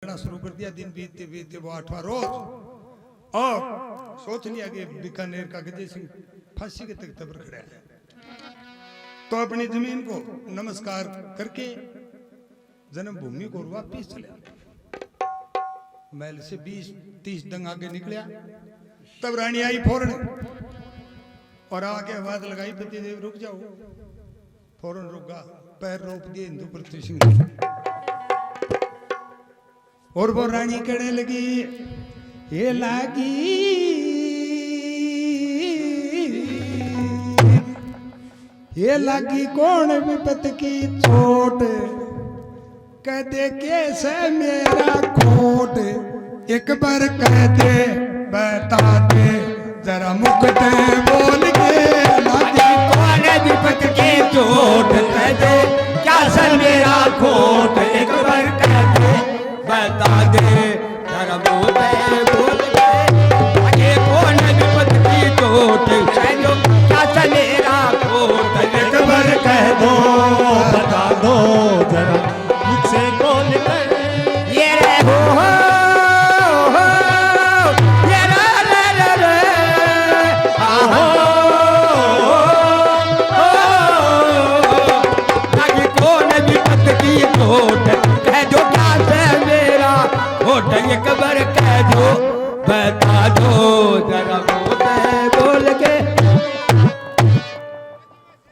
भटकना शुरू कर दिया। दिन बीतते बीतते वो 8वां रोज और सोच लिया कि बीकानेर का गजय सिंह फांसी के तख्ते पर खड़ा है, तो अपनी जमीन को नमस्कार करके जन्मभूमि को वापिस चले आए। महल से 20-30 डंग आगे निकलिया, तब रानी आई फौरन और आके आवाज लगाई, पतिदेव रुक जाओ। फौरन रुका, पैर रोक दिए हिंदू पृथ्वी सिंह। और वो रानी कहने लगी, ये लागी कौन विपत की चोट, कह दे कैसे मेरा खोट, एक बार कह दे बता दे जरा मुख दे बोल के, लागी कौन विपत की चोट, कह दे कैसे मेरा खोट, एक बार कह दे बता दे जरा मुख दे बोल के, लागी कौन विपत की चोट, कह दो कैसे मेरा खोट, एक बार कह दो बता दो जरा मुझसे बोल कर। ये रे हो ये रे आहो लागी कौन विपत की चोट, कह दो कैसे मेरा खोट, एक बार कह दो बता दो जरा मुझसे बोल के।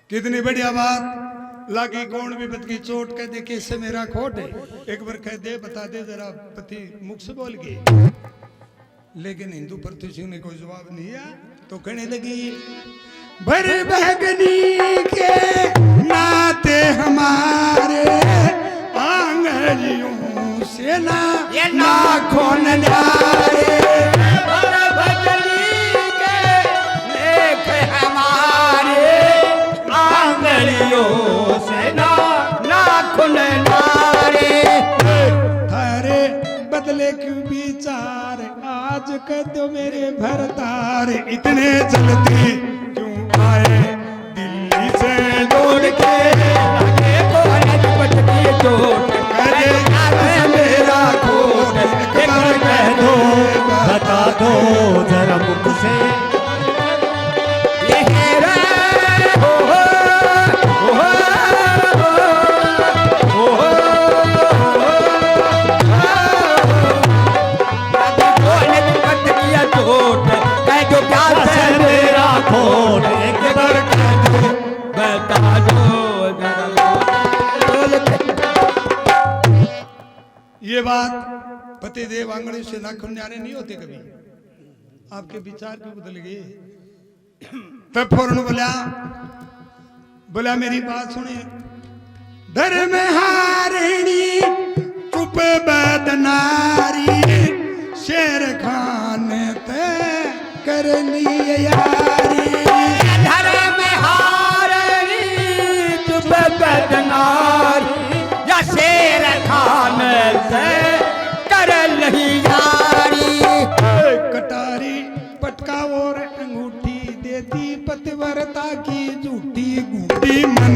कितनी बढ़िया बात, लागी कौन विपत की चोट, कह दे कैसे मेरा खोट है, एक बार कह दे बता दे जरा पति मुख से बोल गई। लेकिन हिंदू पृथ्वी सिंह ने कोई जवाब नहीं दिया, तो कहने लगी, भर बहगनी के नाते हमारे आंगलियों से ना ये नाखून न्यारे, भर भजनी के लेख हमारे आंगलियों से नाखून न्यारे। थारे बदले क्यों विचार, आज कर दो मेरे भरतार, इतने जल्दी क्यों आए दिल्ली से दौड़ के, लागे कौन विपत की चोट, कह दे कैसे मेरा खोट, एक बार कह दो बता दो जरा मुख से। ये है रे हो कौन विपत की चोट, कह दो कैसे मेरा खोट, एक बार कह दो बता दो जरा बोल के। ये बात पतिदेव आंगली से नाखून न्यारे नहीं होते कभी, आपके विचार भी बदल गए। तब फौरन बोला मेरी बात सुने, धर्म हारिणी चुप बदनारी, शेर खान ते कर लिए यारी, धर्म हारिणी चुप बदनारी, या शेर खान से कर लही यारी। कटारी पटका और अंगूठी देती पतिव्रता की झूठी, घूटी मन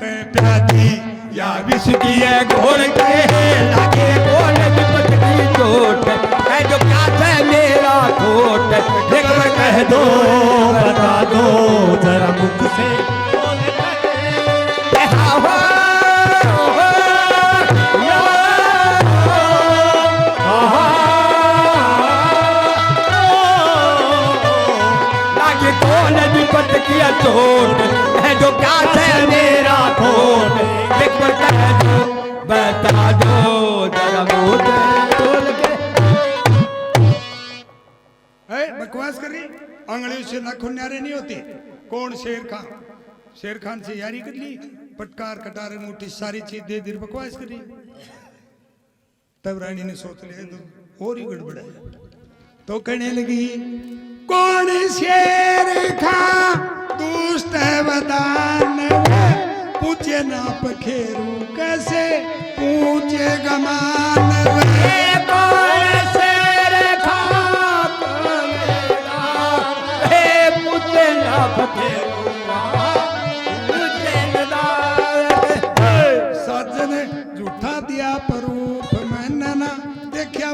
पे प्यादी या विष की है घोड़ के, लागे कौन विपत की चोट, कह दो कैसे मेरा खोट, एक बार कह दो बता दो जरा मुख से। लागे कौन विपत की चोट, कह दो कैसे मेरा खोट, एक बार कह दो बता दो जरा मुझसे बोल के। बकवास कर रही, आंगलियों से नाखून न्यारे नहीं होते। कौन शेर खान, शेर खान से यारी कर ली, पटकार कटार अंगूठी सारी चीज दे दी, बकवास कर रही। तब रानी ने सोच लिया तो और ही गड़बड़ है, तो कहने लगी, कौन शेर खां दुष्ट वदान, पूछे ना पखेरू कैसे पूछे गमान, कौन शेर खां पूछे ना पखेरुआ, पूछे ना सजन झूठा दिया परूप मैंने ना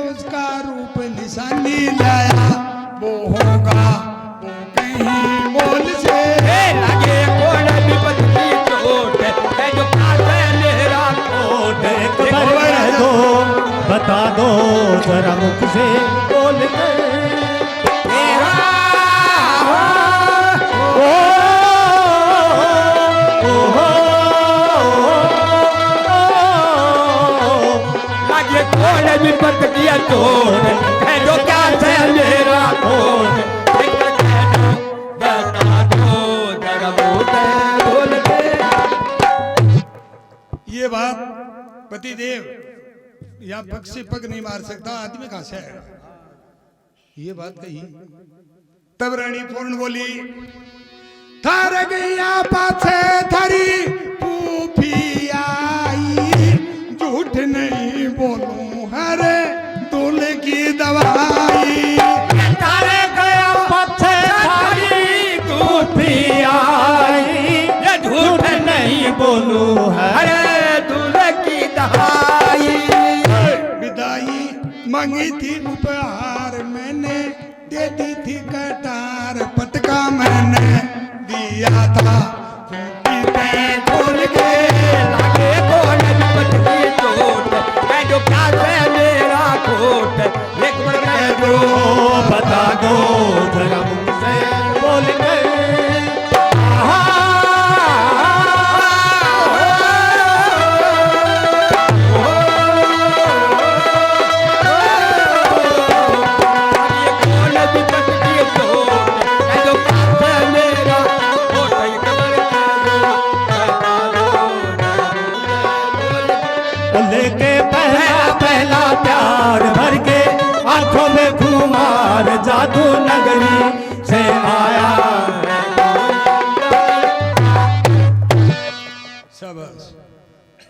उसका रूप निशानी लाया, वो होगा वो कहीं मोल से। लगे कोण विपत की चोट है जो काटे मेरा कोट। एक बार कह दो, बता दो जरा मुख से बोल के। लगे कोण विपत की चोट है जो क्या है मेरा कोट। बता दो जरा मुख से बोल के। ये बात पतिदेव या पग से पग नहीं मार सकता, आदमी कहां से आएगा, ये बात कही। तब रानी पूर्ण बोली, थार गैया पाछे थारी फूफी आई, झूठ नहीं बोलूं हरे दूल्हे की दवाई। तारे गया पत्थर थारी फूफी आई, ये झूठ नहीं बोलूं अरे दूल्हे की दवाई। विदाई मांगी थी उपहार मैंने, दे दी थी कटार, पटका मैंने दिया था फूफी ने खोल के। लगे कोण विपत की चोट है जो क्या है मेरा कोट। एक बार कह दो बता दो जरा मुख से बोल के। लेके पहला पहला प्यार भर के आंखों में खुमार, जादू नगरी से आया। शाबाश।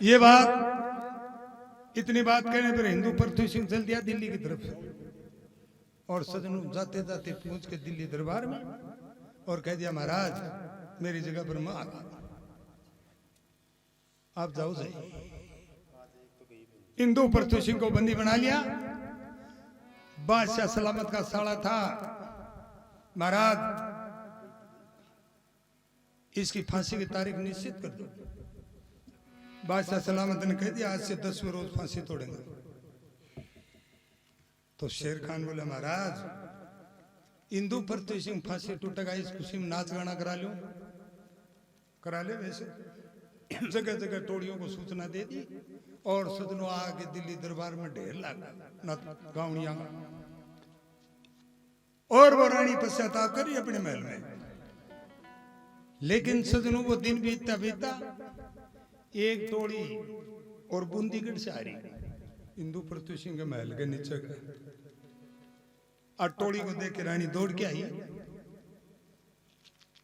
ये बात, इतनी बात कहने पर हिंदू पृथ्वी सिंह चल दिया दिल्ली की तरफ, और सजनों जाते जाते पहुंच के दिल्ली दरबार में और कह दिया, महाराज मेरी जगह पर मां आप जाओ जाइए। हिंदू पृथ्वी सिंह को बंदी बना लिया। बादशाह सलामत का साला था, महाराज इसकी फांसी की तारीख निश्चित कर दो। बादशाह सलामत ने कह दिया, आज से 10वें रोज फांसी तोड़ेंगे। तो शेर खान बोले, महाराज हिंदू पृथ्वी सिंह फांसी टूटेगा इस खुशी में नाच गाना करा लो, करा ले। वैसे जगह जगह टोड़ियों को सूचना दे दी, और सदनों आके दिल्ली दरबार में ढेर लगा गावड़िया, और वो रानी पश्चाताप करी अपने महल में। लेकिन सदनों वो दिन बीतता बीतता एक टोड़ी और बूंदीगढ़ से आ रही हिंदू पृथ्वी सिंह के महल के नीचे गए, और टोड़ी को देख के रानी दौड़ के आई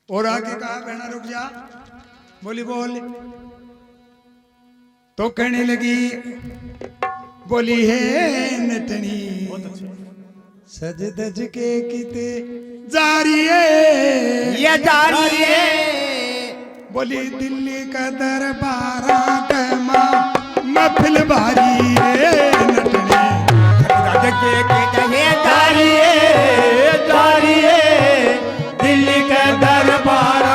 और आके कहा, बहना रुक जा। बोली बोल। तो कहने लगी, बोली है नटनी सज धज के किते जा रही है, ये जा रही है। बोली दिल्ली का दरबार महफिल भारी है नटनी। दिल्ली के दरबार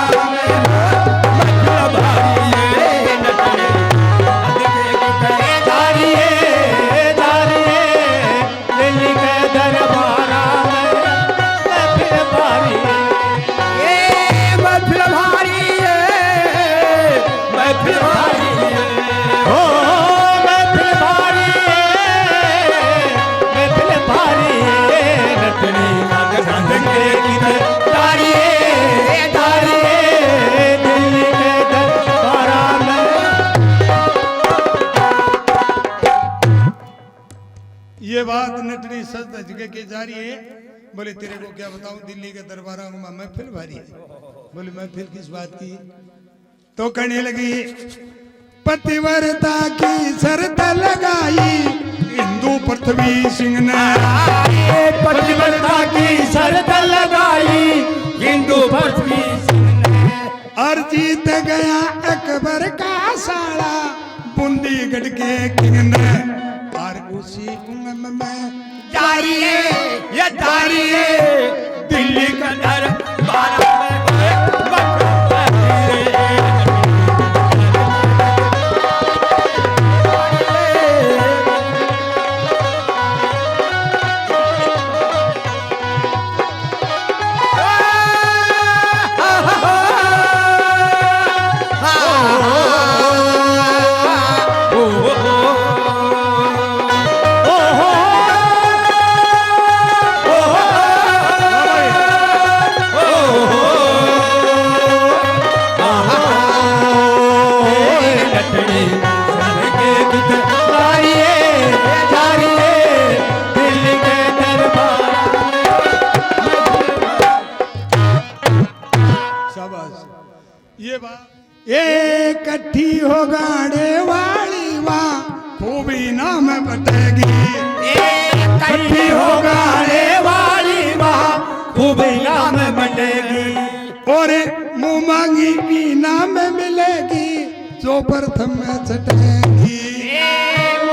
ये बात नटनी सच धज के जा रही है। बोले तेरे को क्या बताऊं, दिल्ली के दरबार में महफिल भारी है। बोले महफिल किस बात की? तो कहने लगी, पतिव्रता की शर्त लगाई हिंदू पृथ्वी सिंह ने। पतिव्रता की शर्त लगाई हिंदू पृथ्वी सिंह ने। और जीत गया अकबर का साला बूंदीगढ़ के किंग ने। और खुशी में जारिए ये जारिए दिल्ली का दरबार ये बात इकट्ठी हो गाड़े वाली वाह खूबी नाम बटेगी इकट्ठी हो गाड़े वाली वाह खूब नाम बटेगी और मुंह मांगी इनाम मिलेगी जो प्रथम में छटेगी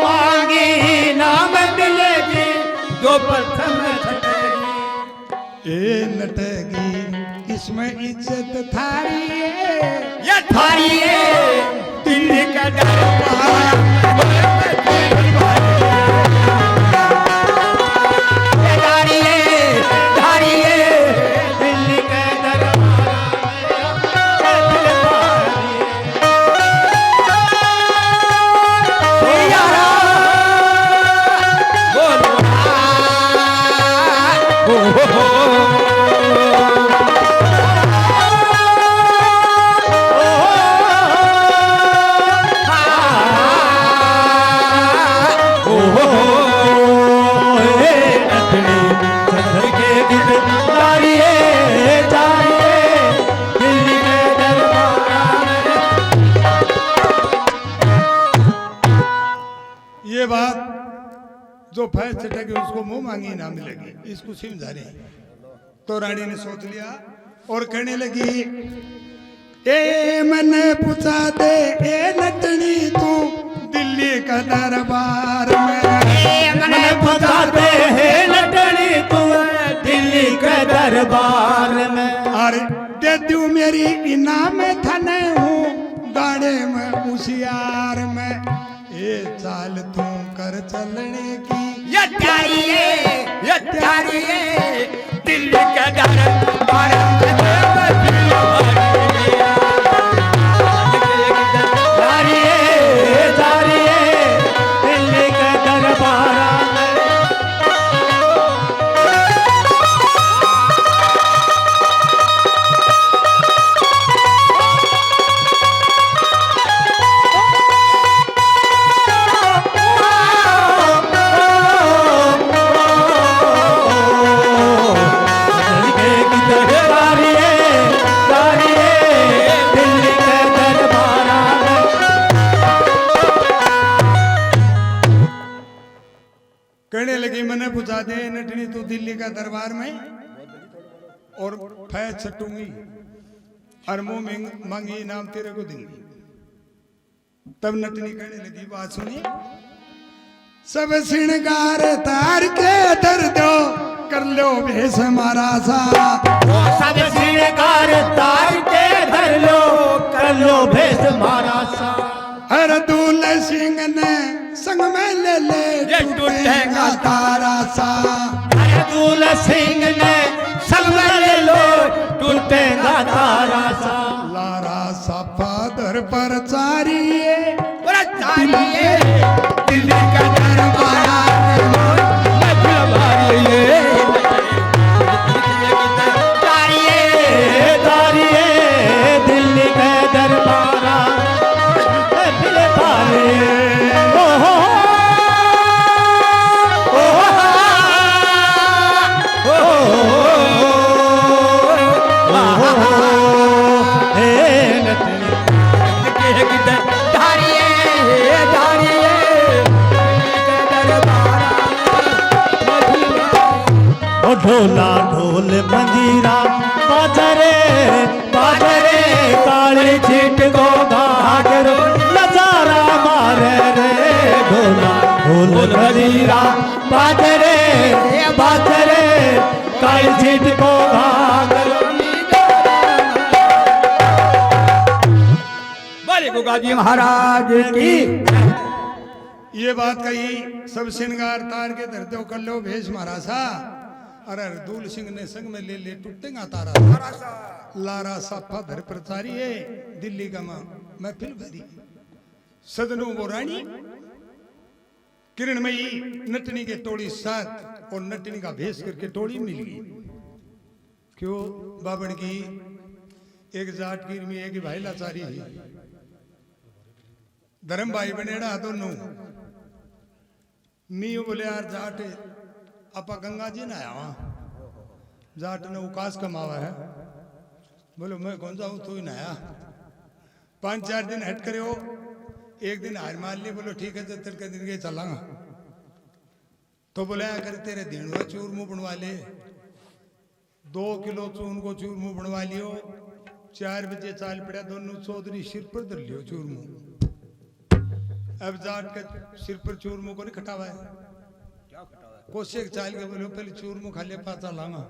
मांगी नाम मिलेगी जो प्रथम छटेगी ए नटेगी इसमें इज्जत थारी है ये थारी है दिल्ली का दरबार ये बात जो फैस छटेगी उसको मुंह मांगी ना मिलेगी इसको समझा रही तो रानी ने सोच लिया और कहने लगी ए मैंने पूछा दे ए नटनी तू दिल्ली का दरबार में मैंने पूछा दे हे नटनी तू दिल्ली के दरबार में अरे दे दू मेरी इनाम थने हूँ गाड़े में उसियार में ये चाल तू कर चलने की ये त्यारी है दिल्ली का दरबार दिल्ली के दरबार कहने लगी मैंने पूछा दे नटनी तू दिल्ली का दरबार में और फैज छटूंगी और मुंह मांगी इनाम तेरे को दूंगी तब नटनी कहने लगी बात सुनिए सब श्रृंगार तार के धर दो कर लो भेष हमारा सा सब श्रृंगार तार के धर लो कर लो भेष हमारा सा हर दूल सिंह ने संग में ले टूटेगा तारा सा दूल सिंह ने संग में ले लो टूटेगा तारा सा लारा सा फादर पर चारिए दिल्ली का दरबार दिल्ली के दरबार ढोला ढोल मंजीरा बाजरे बाजरे काली छीट को घाघरो नजारा मारे रे ढोला ढोल ढोल मजीरा बाजरे बाजरे काली सीट को घाघरो बोले गुगा जी महाराज की ये बात कही सब श्रृंगार तार के धरते कर लो भेष मारा सा। अरे दूल सिंह ने संग में ले टूटेगा तारा लारा साफा धर प्रचारी है दिल्ली का मां महफिल भरी सदनों वो रानी किरणमयी नटनी के टोली साथ और नटनी का भेष करके टोली मिल गई। क्यों बाबड़ की एक जाट की में एक भाई लाचारी है धर्म भाई बनेड़ा दोनों मी बोले यार जाट आपा गंगा जी ना आया जाट ने उकास कमावा है बोलो मैं कौन जाऊं तू ही नया 5-4 दिन हट करे हो एक दिन हार मान लिए बोलो ठीक है तो तेरे दिन के चलांगा तो बोला कर तेरे धेणुआ चूरमू बनवा ले 2 किलो चून को चूरमू बनवा लियो 4 बजे चाल पड़ा दोनों चौधरी सिर पर धर लियो चूरमू। अब जाट के सिर पर चूरमू को नहीं खटावा है कोशेक चाल के बोलो पहले चूरमू खा ले पाचा लांगा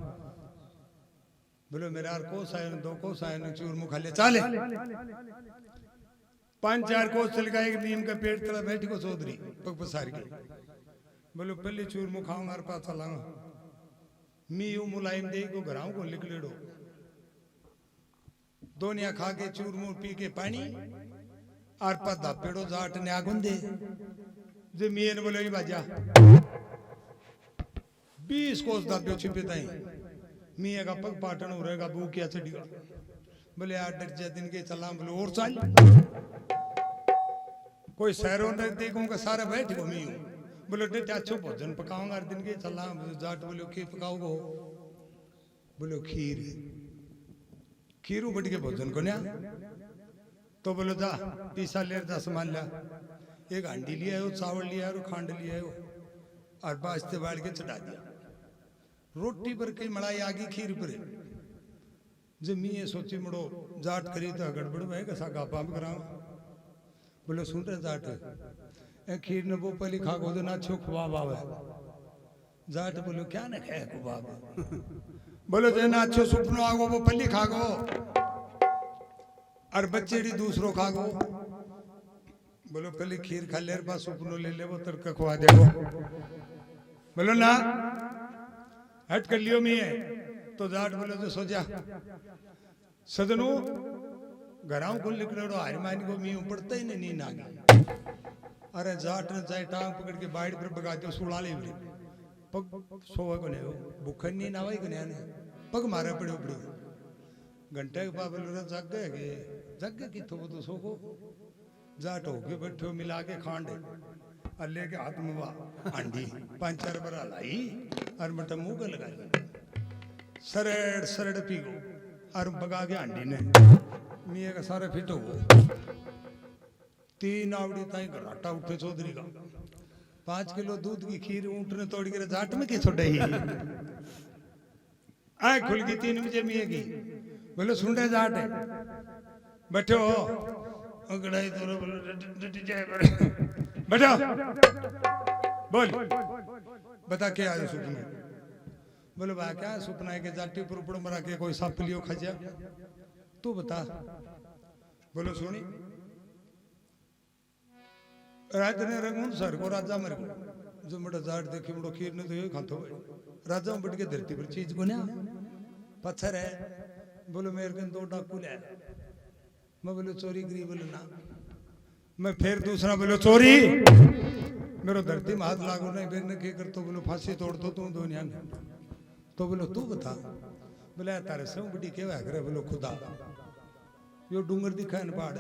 बोलो मेरा यार कोस आए 2 कोस आए चूरमू खा ले चाले 5-4 कोस चल गया एक नीम का पेट तला बैठी को चौधरी पग पसार के बोलो पहले चूरमू खाऊंगा और पाचा लांगा मी यू मुलायम दे को घराऊ को लिकलेड़ो दोनिया खा के चूरमू पी के पानी और पा धापेड़ो जाट ने आगुन दे जे मियन बोलो ही बाजा 20 कोस दाब्यो छिपे ताई मिया का पग पाटन हो रहेगा बू क्या चढ़ीगा बोले यार डर जा दिन के चला बोलो और चाल कोई शहरों ने देखूं का सारा बैठ गो मी बोलो डे अच्छो भोजन पकाऊंगा दिन के चला जाट बोलो की पकाओगो बोलो खीर खीरू बट के भोजन को ना तो बोलो जा पीसा ले जा सामान लिया एक हांडी लिया हो चावल लिया और खांड लिया हो और बास्ते बाढ़ के चढ़ा दिया रोटी पर कई मलाई आगी खीर पर जब मी ये सोची मुड़ो जाट करी तो गड़बड़ में कैसा गापा में कराऊं बोलो सुन रहे जाट ए खीर ने वो पहली खा को ना छो खुआ बावे जाट बोलो क्या ना खाए खुआ बोलो जे ना अच्छो सुपनो आगो वो पहली खा गो और बच्चेड़ी दूसरो खा गो बोलो पहले खीर खा ले पास सुपनो ले ले वो तड़का खुआ देगो बोलो ना हट कर लियो मी है तो जाट बोलो तो सो जा सदनों घराओं को लिखड़ो हरिमान को मी पड़ता ही नहीं नींद आ गई। अरे जाट ने चाहे टांग पकड़ के बाइट पर बगा दो सुला ले पग सोवा को नहीं भूखन नहीं नावाई को नहीं पग मारे पड़े पड़े घंटे के बाद बोलो जग गए कि तो सो को जाट होके बैठो मिला के खांड और लेके हाथ में आंडी 5-4 बार लाई और मटा मुंह का लगाई सरेड़ पी गो और बगा के आंडी ने मियाँ का सारा फिट हो 3 आवड़ी ताई घराटा उठे चौधरी का 5 किलो दूध की खीर ऊंट ने तोड़ के जाट में के छोड़े ही आए खुल गई 3 बजे मियाँ की बोलो सुन रहे जाट है बैठो गड़ाई तो बैठो बोल बता क्या आया सपने बोले बा क्या सपना है कि जाटी पर ऊपर मरा के कोई सांप लियो खजा तू बता बोलो सुनी रात ने रंगून सर को राजा मर गो जो मोटा जाट देखी मोटो खीर ने तो ये खातो राजा बढ़ के धरती पर चीज को ना पत्थर है बोलो मेरे कन 2 डाकू ले मैं बोलो चोरी करी बोलो ना मैं फिर दूसरा बोलो चोरी मेरो धरती में हाथ लागो नहीं फिर ने कर तो बोलो फांसी तोड़ दो तू दुनिया में तो बोलो तू बता बोले तारे से बड़ी केवा करे बोलो खुदा यो डूंगर दिखा न पहाड़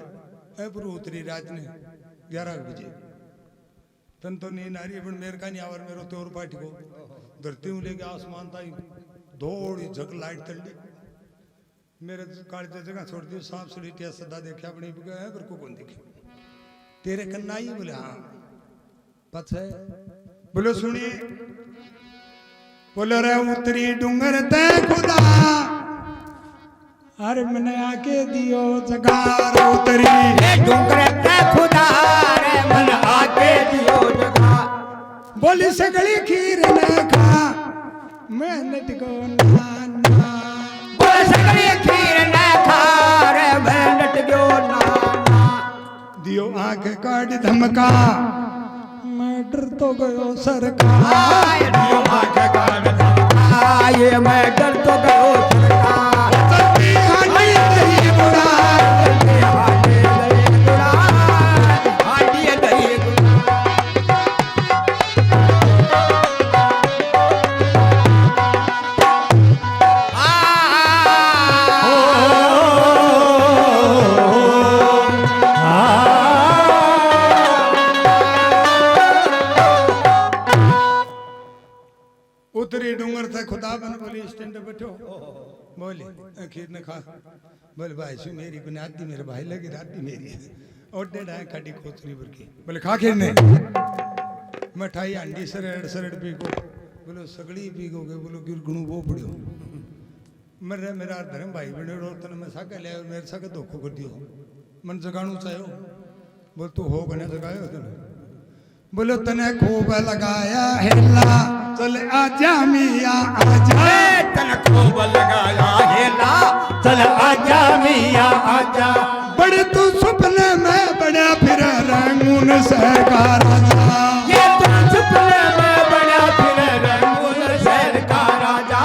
है पर उतरी रात ने 11 बजे तन तो नींद आ रही है मेरे का नहीं आवर मेरो तोर पार्टी को धरती हूँ लेके आसमान ताई दौड़ी झक लाइट तल्ली मेरे काले जगह छोड़ दी सांप सड़ीटिया सदा देखा अपनी है पर को कौन दिखे तेरे कन्ना ही बोले हाँ पथ है बोलो सुनिए बोलो रे उतरी डूंगर ते खुदा अरे मैंने आके दियो जगार उतरी डूंगर ते खुदा रे मन आके दियो जगा बोली सगली खीर न खा मैं नट को नाना बोल सगली खीर न खा रे मैं नट गयो नाना दियो आंख काट धमका मैं डर तो गयो सरकार दियो आंख काट धमका ये मैं डर तो गयो सरकार सती हांडी दही बुड़ा हांडी दही बुड़ा हांडी दही उतरी डूंगर थे खुदा बन बोली स्टैंड बैठो बोले खीर न खा बोले भाई सु मेरी बुनियादी मेरे भाई लगी राती मेरी और डेढ़ है खड़ी खोतरी भर की बोले खा खीर ने मिठाई अंडी सरड़ सरड़ पी को बोलो सगड़ी पी को बोलो गिर गुणु वो पड़ियो मेरे मेरा धर्म भाई बने रो तने मैं साका ले मेरे साका धोखो कर दियो मन जगाणु चाहो बोल तू हो गने जगायो तने बोलो तने खूब लगाया हेला चल आजा मिया आजा तन खूब लगाया हेला चल आजा मिया आजा बड़े तू सपने में बड़ा फिर रंगून शहर का राजा ये तो सपने में बड़ा फिर रंगून शहर का राजा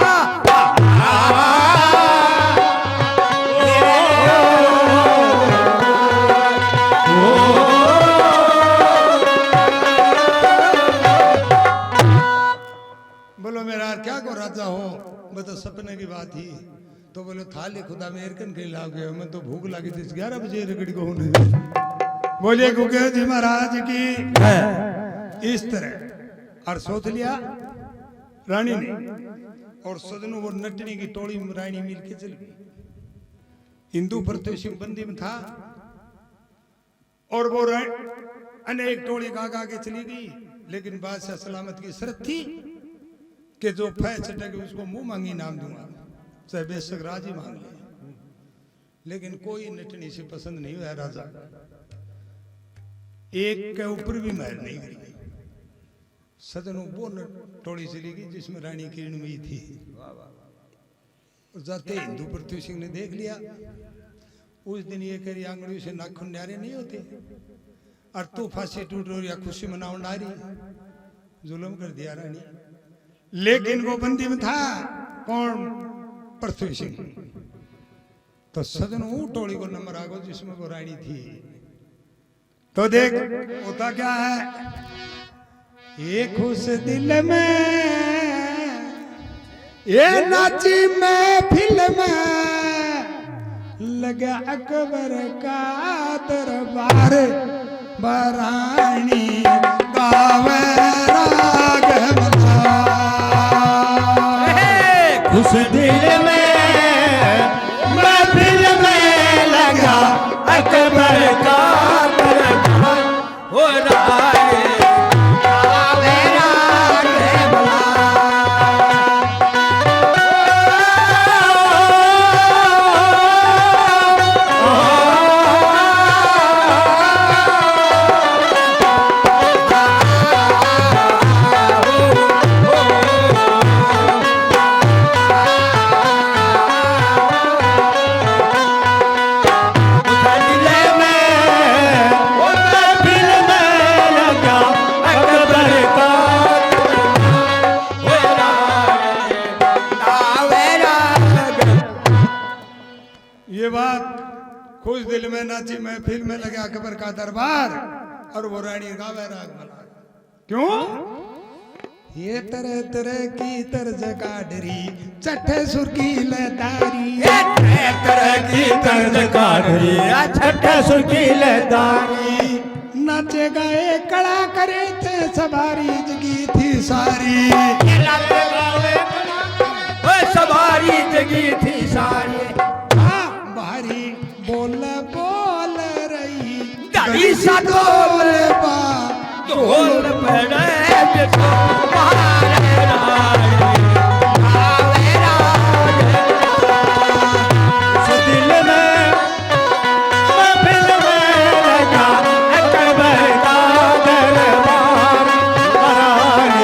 बोलो मेरा क्या को राजा हो मैं तो सपने की बात ही तो बोलो थाली खुदा में एरकन के लाग गए मैं तो भूख लगी थी 11 बजे रगड़ी को होने बोले गुगे जी महाराज की इस तरह और सोच लिया रानी ने और सजनों वो नटनी की टोली में रानी मिल के चल गई हिंदू प्रत्युषम बंदी में था और वो अनेक टोली का आगे चली गई लेकिन बादशाह सलामत की शर्त थी कि जो फै चटेगा उसको मुंह मांगी नाम दूंगा चाहे बेशक राजी मांग ले लेकिन कोई नटनी से पसंद नहीं हुआ राजा एक के ऊपर भी महर नहीं करी सदनों वो टोली चली गई जिसमें रानी किरणमयी थी जाते हिंदू पृथ्वी सिंह ने देख लिया उस दिन ये करी आंगड़ियों से नाखून न्यारे नहीं होते और तू फांसी टूट रही या खुशी मनाओ नारी जुल्म कर दिया रानी लेकिन वो बंदी में था कौन पृथ्वी सिंह तो सदन टोली को नंबर आ गो जिसमें वो रानी थी तो देख होता क्या है ये खुश दिल में ये नाची महफिल में लगा अकबर का दरबार बरानी गावे राग उस दिल में महफिल में लगा अकबर का दरबार हो रहा है आवे राग भला खुश दिल में नाची महफिल में लगे अकबर का दरबार और वो रानी गावे राग भला क्यों ये तरह तरह की तर्ज काडरी चट्टे सुर की लतारी तरह की तर्ज काडरी छठे सुर की लतारी नाचे गाए कड़ा करे थे सवारी जगी थी सारी सवारी जगी थी सारी बाहरी बोल बोल रही गली सा डोल बा ढोल पड़े बिठो मारे राज आवे राज उस दिल में महफिल में लगा अकबर का दरबार बरानी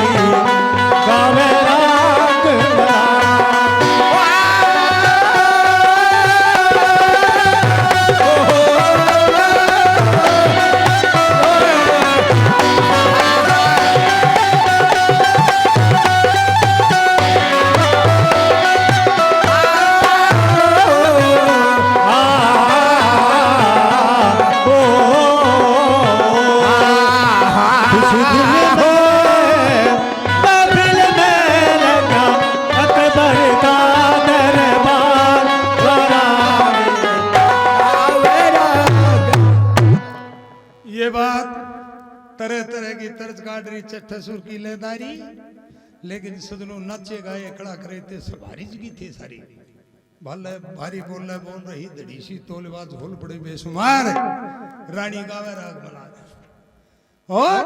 काट रही चट्ठा सुर की लेदारी, लेकिन सदनों नाचे गाए कड़ा करे थे सवारी जगी थे सारी। भले भारी बोल रही दड़ी सी तोलबाज होल पड़े बेसुमार, रानी गावे राग मलार। और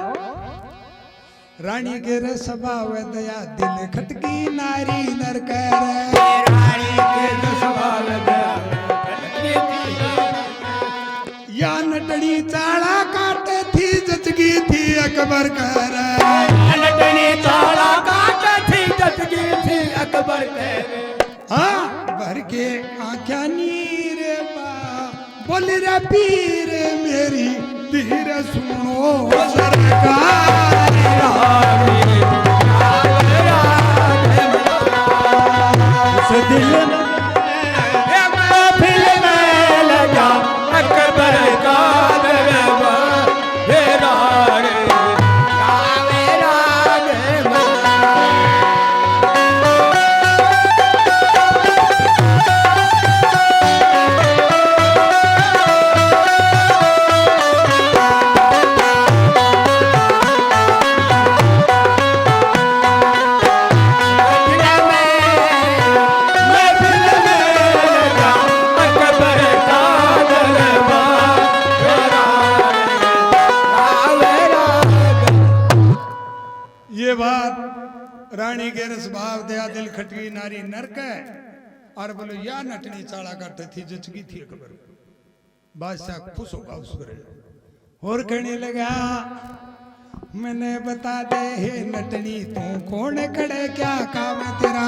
रानी के रे स्वभाव दया दिल खटकी नारी नर कर, रानी के स्वभाव दया या नटनी चाड़ा काटे थी जचगी थी अकबर कर, नटनी चाड़ा काटे थी जचगी थी अकबर कर। हाँ भर के आँखा नीर बोल रे पीर मेरी धीर सुनो सरकार, उस दिल महफिल में लगा अकबर का दरबार, हे राग गावे राग ये बात रानी के रस भाव दया दिल खटकी नारी नरक है। और बोलो या नटनी चाड़ा काटे थी जचगी थी अकबर। बादशाह खुश होगा उस पर और कहने लगा मैंने बता दे हे नटनी तू कौन खड़े क्या काम तेरा,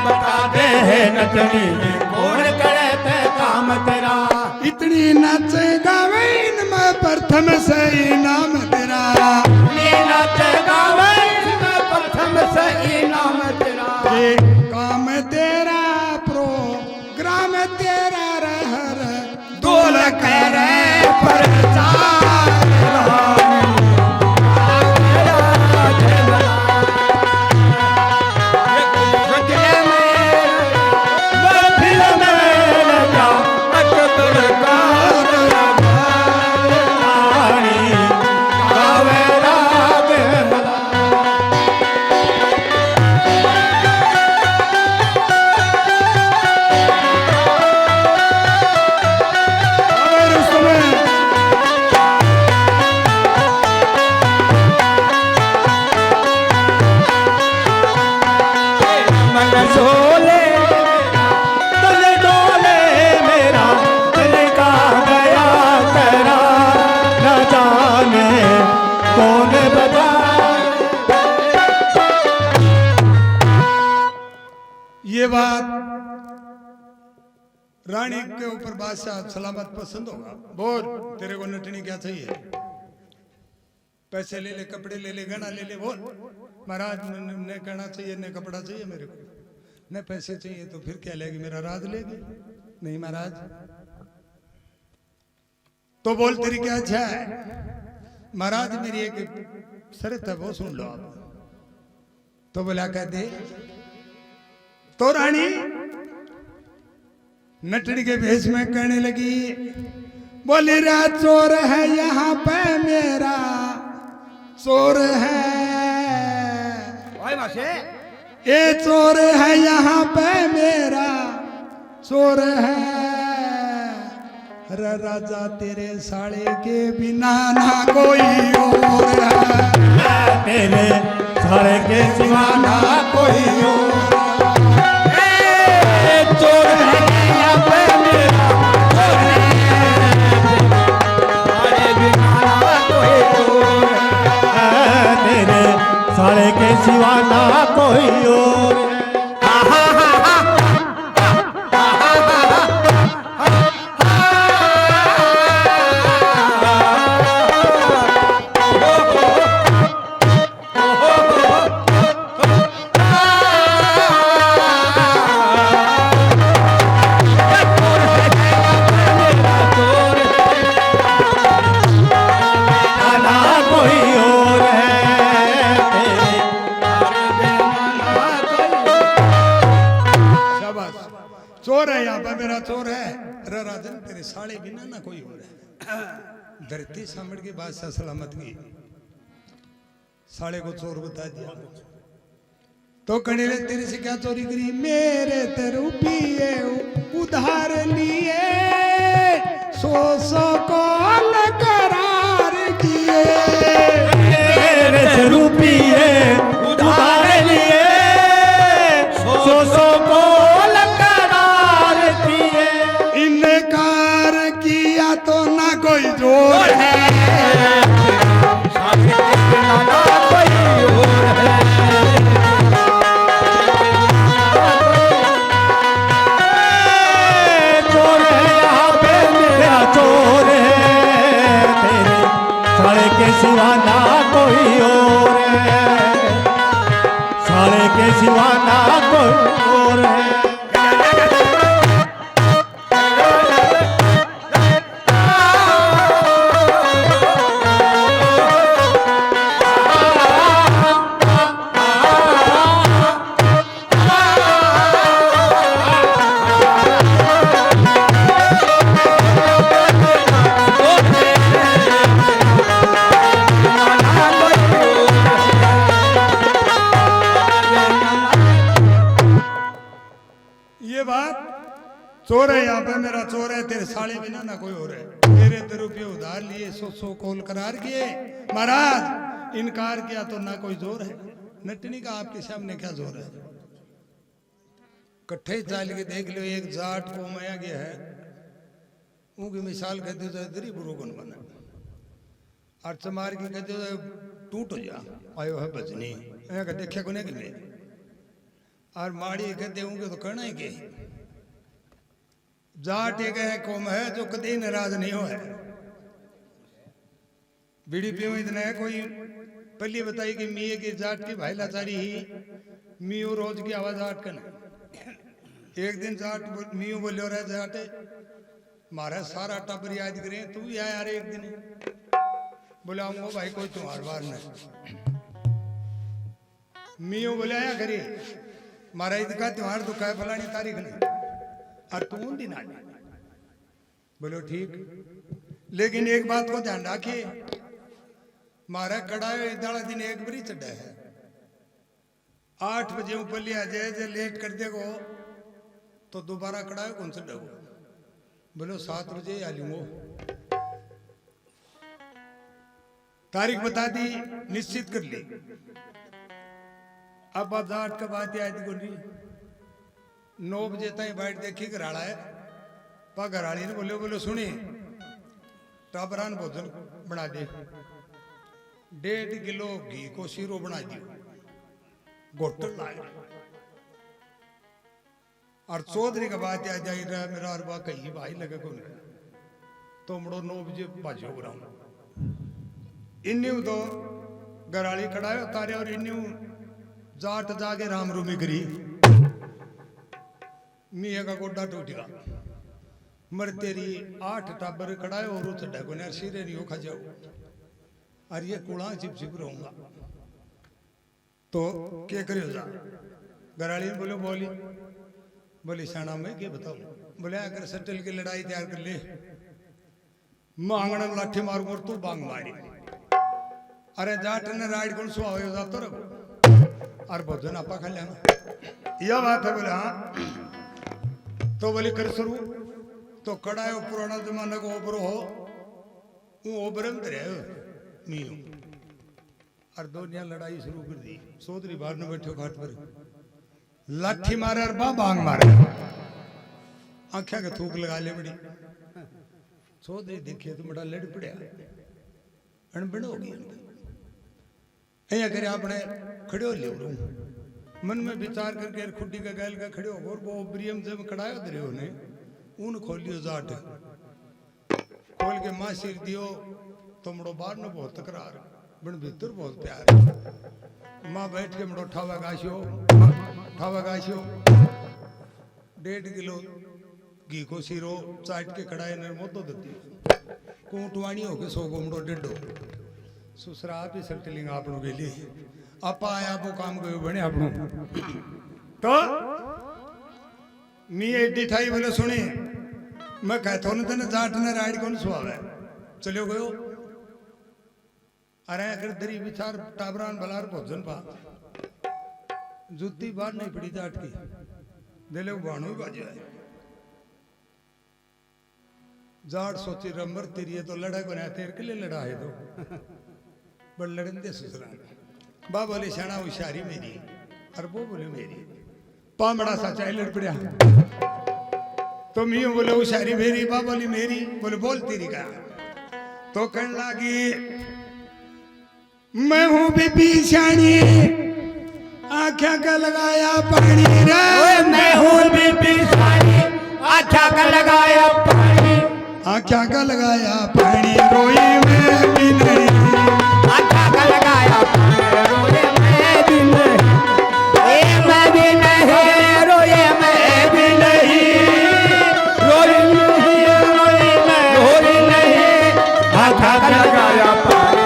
बता दे है नटनी कौन करे ते काम तेरा, इतनी नाच गावे इनमें प्रथम से इनाम तेरा, नाच गावे इनमें प्रथम से इनाम तेरा, ये काम तेरा प्रोग्राम तेरा रहर दोल करे प्रचार ये बात रानी के ऊपर बादशाह सलामत पसंद होगा। बोल तेरे को नटनी क्या चाहिए, पैसे ले ले, कपड़े ले ले, गहना ले ले। बोल महाराज ने गहना चाहिए, ने कपड़ा चाहिए, मेरे को ने पैसे चाहिए। तो फिर क्या लेगी, मेरा राज लेगी? नहीं महाराज। तो बोल तेरी क्या इच्छा है? महाराज मेरी एक शर्त है वो सुन लो आप। तो बोला कह दे। तो रानी नटनी के भेष में कहने लगी बोली रा चोर है यहाँ पे मेरा चोर है, ये चोर है यहाँ पे मेरा चोर है, राजा तेरे साड़े के बिना ना कोई और है, तेरे साड़े के सिवा ना कोई और, चोर है यहाँ पे मेरा चोर है, साड़े बिना कोई और है, तेरे साड़े के सिवा ना कोई और। चोर है यहाँ पर मेरा चोर है, राजन तेरे साड़े बिना ना कोई और है। धरती सामड़ के बादशाह सलामत की साले को चोर बता दिया। तो कड़ी रे तेरे से क्या चोरी करी? मेरे ते रुपये उधार लिए, 100 कॉल करार किए। मेरे से रुपये उधार लिए, 100 कॉल करार किए। इनकार किया तो ना कोई जोर है, सिवा ना कोई और है, साले के सिवा ना कोई और है। चोर है यहाँ पे, मेरा चोर है, तेरे साले बिना ना कोई और है। मेरे ते रुपये उधार लिए, 100 कॉल करार किए, महाराज इनकार किया तो ना कोई जोर है। नटनी का आपके सामने क्या जोर है? कट्ठे चाल के देख लो, एक जाट को माया गया है, उनकी मिसाल कहते हो गरीब रोगन बना, और चमार की कहते हो टूट हो जा आयो है बजनी, देखा को नहीं कि और माड़ी कहते होंगे तो कहना ही के। जाट एक है कौम है जो कभी नाराज नहीं हो है। बीड़ी पीओ इतना है, कोई पहली बताई कि मिये की जाट की भाई लाचारी ही मियो रोज की आवाज आट कर। एक दिन जाट मियो बोलो रहे जाट मारा सारा टब्बर याद करे, तू भी आया यार एक दिन। बोला आऊंगा भाई कोई तुम्हार बार नहीं। मियो बोले आया करे मारा इधर त्योहार तो कह फलानी तारीख नहीं और तू दिन आ। बोलो ठीक, लेकिन एक बात को ध्यान रखिए, मारा कड़ा इधर दिन एक बरी चढ़ा है, 8 बजे ऊपर लिया जाए जे लेट कर देगो तो दोबारा कड़ा कौन सा डगो। बोलो 7 बजे आ लूंगो। तारीख बता दी, निश्चित कर ली। अब बात जाट का बात याद बोली 9 बजे तक बैठ देखी घराड़ा है पा घराड़ी ने बोले बोलो सुनी टाबरान भोजन बना दे, 1.5 किलो घी को सीरो बना दियो, घोटल लाए। और चौधरी का बात याद आई रहा मेरा अरबा कहीं भाई लगे को तो मड़ो 9 बजे बाजो रहा इन्यू तो घराड़ी खड़ाए तारे और इन्यू जाट जाके राम रूमी करी। मिया का गोडा टूटेगा मर तेरी 8 टाबर खड़ाए और चढ़ा को सिरे नहीं हो खा जाओ और ये कूड़ा चिप चिप रहूंगा तो क्या करियो जा। घराड़ी ने बोले बोली बोली साना मैं क्या बताऊं। बोले अगर सटल की लड़ाई तैयार कर ले मांगना लाठी मारूंगा तू बांग मारी। अरे जाट ने राइड कौन सुहा हो जातो रहो और भोजन आपा खा लेना यह बात है। बोले हाँ तो बोले कर शुरू तो कड़ायो पुराना जमाना को ओबरो हो वो ओबरम रहे मीनू और दोनिया लड़ाई शुरू कर दी। चौधरी बाहर में बैठे घाट पर लाठी मारे और बांग मारे आख्या के थूक लगा ले बड़ी। चौधरी देखिए तो बड़ा लड़ पड़ा अनबन हो गई। ऐसा करे आपने खड़े हो ले मन में विचार करके खुड्डी का गैल का खड़े हो और वो ब्रियम जब कड़ायो दे ने ऊन खोलियो जाट खोल के माँ सिर दियो तो मड़ो बाहर में बहुत तकरार बन भीतर बहुत प्यार। माँ बैठ के मड़ो ठावा गाशियो 1.5 किलो घी को सीरो चाट के कड़ाई ने मोदो देती कूटवाणी हो के 100 गोमड़ो 1.5 सुसरा आप ही सल्टलिंग आपनों के लिए आपा आया वो काम को बने आपनों तो मी एडी ठाई बोले सुनी मैं कहता हूं तेने जाट ने राइड कौन सुहावे चलो गयो अरे अगर दरी विचार टाबरान बलार भोजन पा जूती बाहर नहीं पड़ी जाट की दिले बाणु ही बाजू है जाट सोची रमर तेरी है तो लड़ा को ना तेरे के लिए लड़ा है तो बड़ लड़न दे ससुरा बा बोले शाना होशियारी मेरी और वो बोले मेरी पामड़ा सा चाय लड़ पड़ा तो मियों बोले होशियारी मेरी बा बोली मेरी बोले बोल तेरी का तो कहने लगी मैं हूं बीबी शानी आख्या का लगाया पानी रे मैं हूँ बीबी शानी आख्या का लगाया पानी आख्या का लगाया पानी रोई में भी नहीं आख्या का लगाया पानी रोए मैं भी नहीं मैं भी नहीं रोए मैं भी नहीं रोई नहीं आख्या का लगाया पानी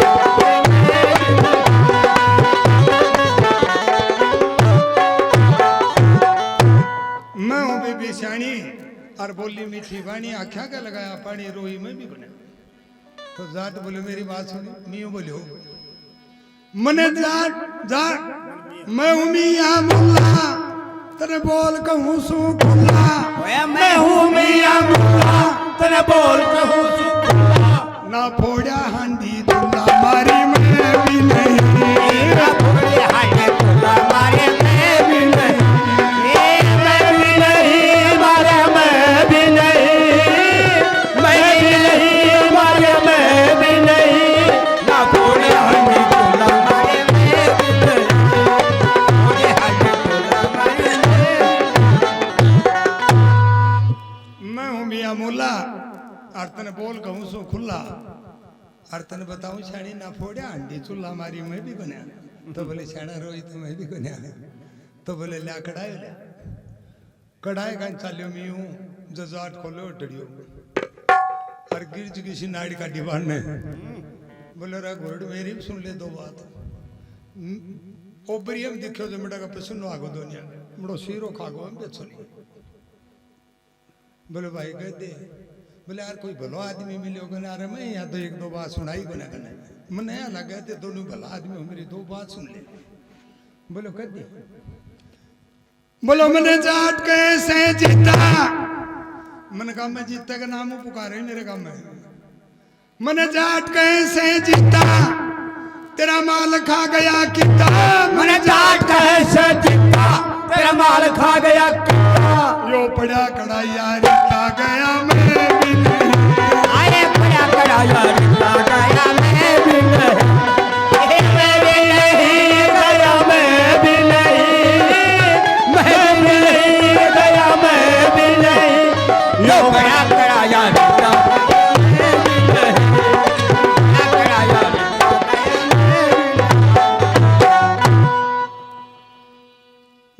मैं हूं बीबी शानी और बोली मीठी वाणी आख्या का लगाया पानी रोई में भी बना तो जाट बोले मेरी बात सुनी मियों बोलो मने जाट जाट मैं हूं मियां मुल्ला तेरे बोल कहूं सू खुला मैं हूँ मियां मुल्ला तेरे बोल कहूँ सुखला ना फोड़ा हांडी दुल्ला मारी मैं भी नहीं ना भूले हाय तुला मारे मैं भी नहीं मैं भी नहीं मारे मैं भी नहीं मैं भी नहीं मारे मैं भी नहीं ना भूले हाय तुला मारे मैं भी नहीं भूले हाय तुला मारे मैं हूं मियां मुल्ला और तने बोल कहूं सो खुला और तने बताऊं शानी ना फोड़ा हांडी चूल्हा मारी मैं भी बना तो बोले शाना रोई तो मैं भी बना तो बोले ल्या कढ़ाई लिया कढ़ाई का चालियो मी हूं जजाट खोलो डड़ियो और गिरज किसी नाड़ी का दीवार ने बोले रा घोड़ मेरी भी सुन ले दो बात ओबरी हम दिखो जो मेरा का पसुनो आगो दुनिया मड़ो शीरो खागो हम बेचो नहीं बोले भाई कह दे बोले यार कोई भलो आदमी मिले होगा ना अरे मैं यहाँ तो एक दो बात सुनाई को ना करना मन नया लगा थे दोनों भला आदमी हो मेरी दो बात सुन ले बोलो कर दे बोलो मैंने जाट कैसे जीता मैंने कहा मैं जीता का नाम पुकारे मेरे काम में मैंने जाट कैसे जीता तेरा माल खा गया किता मैंने जाट कैसे जीता तेरा माल खा गया किता यो पड़ा कड़ाइया रिता गया मैं भी नहीं आए पड़ा कड़ाइया रिता गया मैं भी नहीं मैं भी नहीं गया मैं भी नहीं मैं भी नहीं गया मैं भी नहीं यो पड़ा कड़ाइया रिता गया मैं भी नहीं कड़ाइया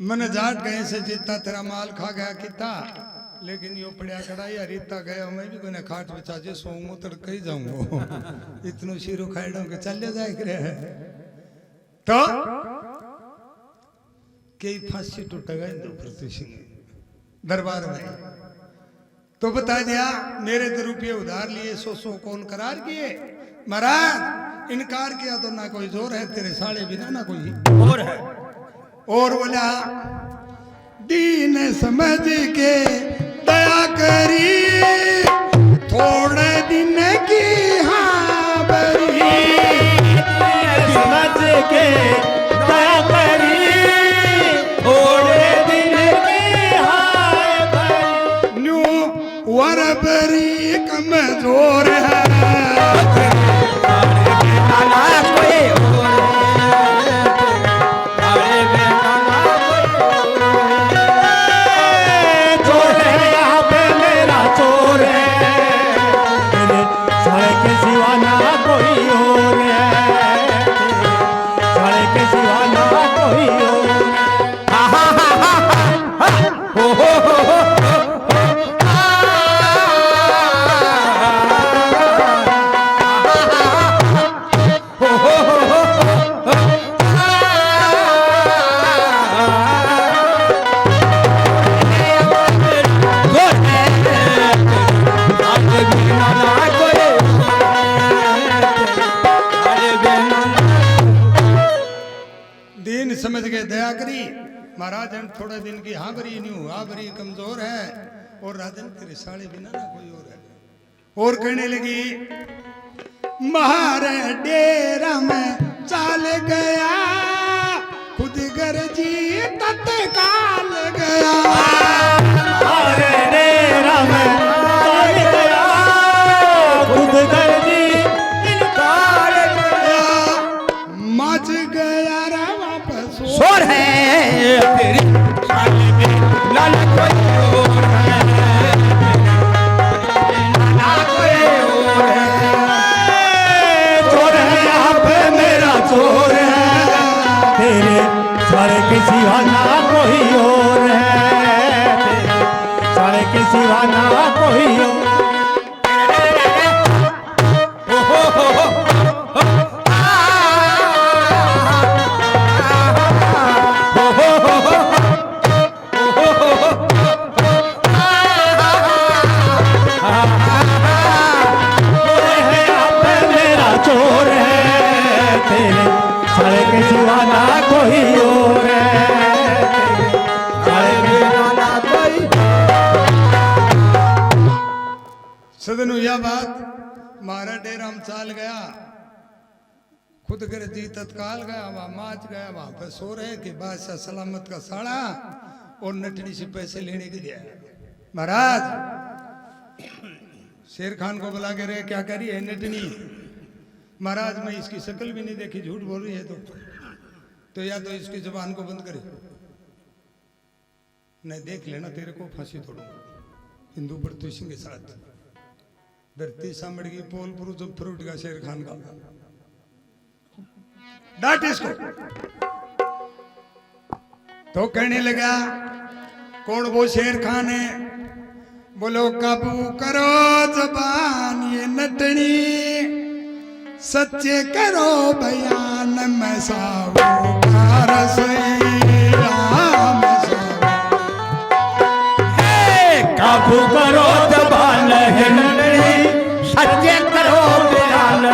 मैंने जाट गए से जीता तेरा माल खा गया किता लेकिन यो पड़िया कड़ाई रीता गया मैं भी कोई खाट बचा जे सोऊंगो तो कहीं जाऊंगो इतनो शीरो खाइडो के चले जाए करे तो कई फांसी टूटेगा इंद्र पृथ्वी सिंह दरबार में तो बता दिया मेरे तो रुपये उधार लिए सौ कौन करार किए महाराज इनकार किया तो ना कोई जोर है तेरे साले बिना ना कोई और है और बोला दीन समझ के दया करी थोड़े दिन की हाँ बरी समझ के दया करी थोड़े दिन की हाय बरी न्यू वर बरी कमजोर है कोई और के सिवा के दया करी महाराज हम थोड़े दिन की हाँ बरी नहीं हुआ बरी कमजोर है और राजन तेरे साले बिना ना कोई और है। और कहने लगी महारे डेरा में चाल गया खुद गरजी तत्काल गया हमारे डेरा में चाल गया खुद गर्जी इनकार गया मच गया रे वापस शोर है तेरी शादी में लाला कोई और है लाला कोई और है चोर है आप मेरा चोर है तेरे सारे के सिवा ना कोई और है तेरे सारे के सिवा ना कोई और चोर है तेरे सारे के सिवा ना कोई और है सारे के सिवा ना कोई। सदन यह बात मारा डेरा में चाल गया खुद कर जी तत्काल गया वहां माच गया वहां पर सो रहे कि बादशाह सलामत का साड़ा और नटनी से पैसे लेने के लिए महाराज शेर खान को बुला के रहे क्या करी है नटनी महाराज मैं इसकी शक्ल भी नहीं देखी झूठ बोल रही है तो या तो इसकी जुबान को बंद करे नहीं देख लेना तेरे को फांसी तोड़ूंगा हिंदू पृथ्वी सिंह के साथ धरती सामड़ की पोल पुरुष फ्रूट का शेर खान का डांट इसको तो कहने लगा कौन वो शेर खान है बोलो काबू करो जबान ये नटनी सच्चे करो बयान मैं साहूकार सही राम काबू करो जबान है नटनी सच्चे करो बयान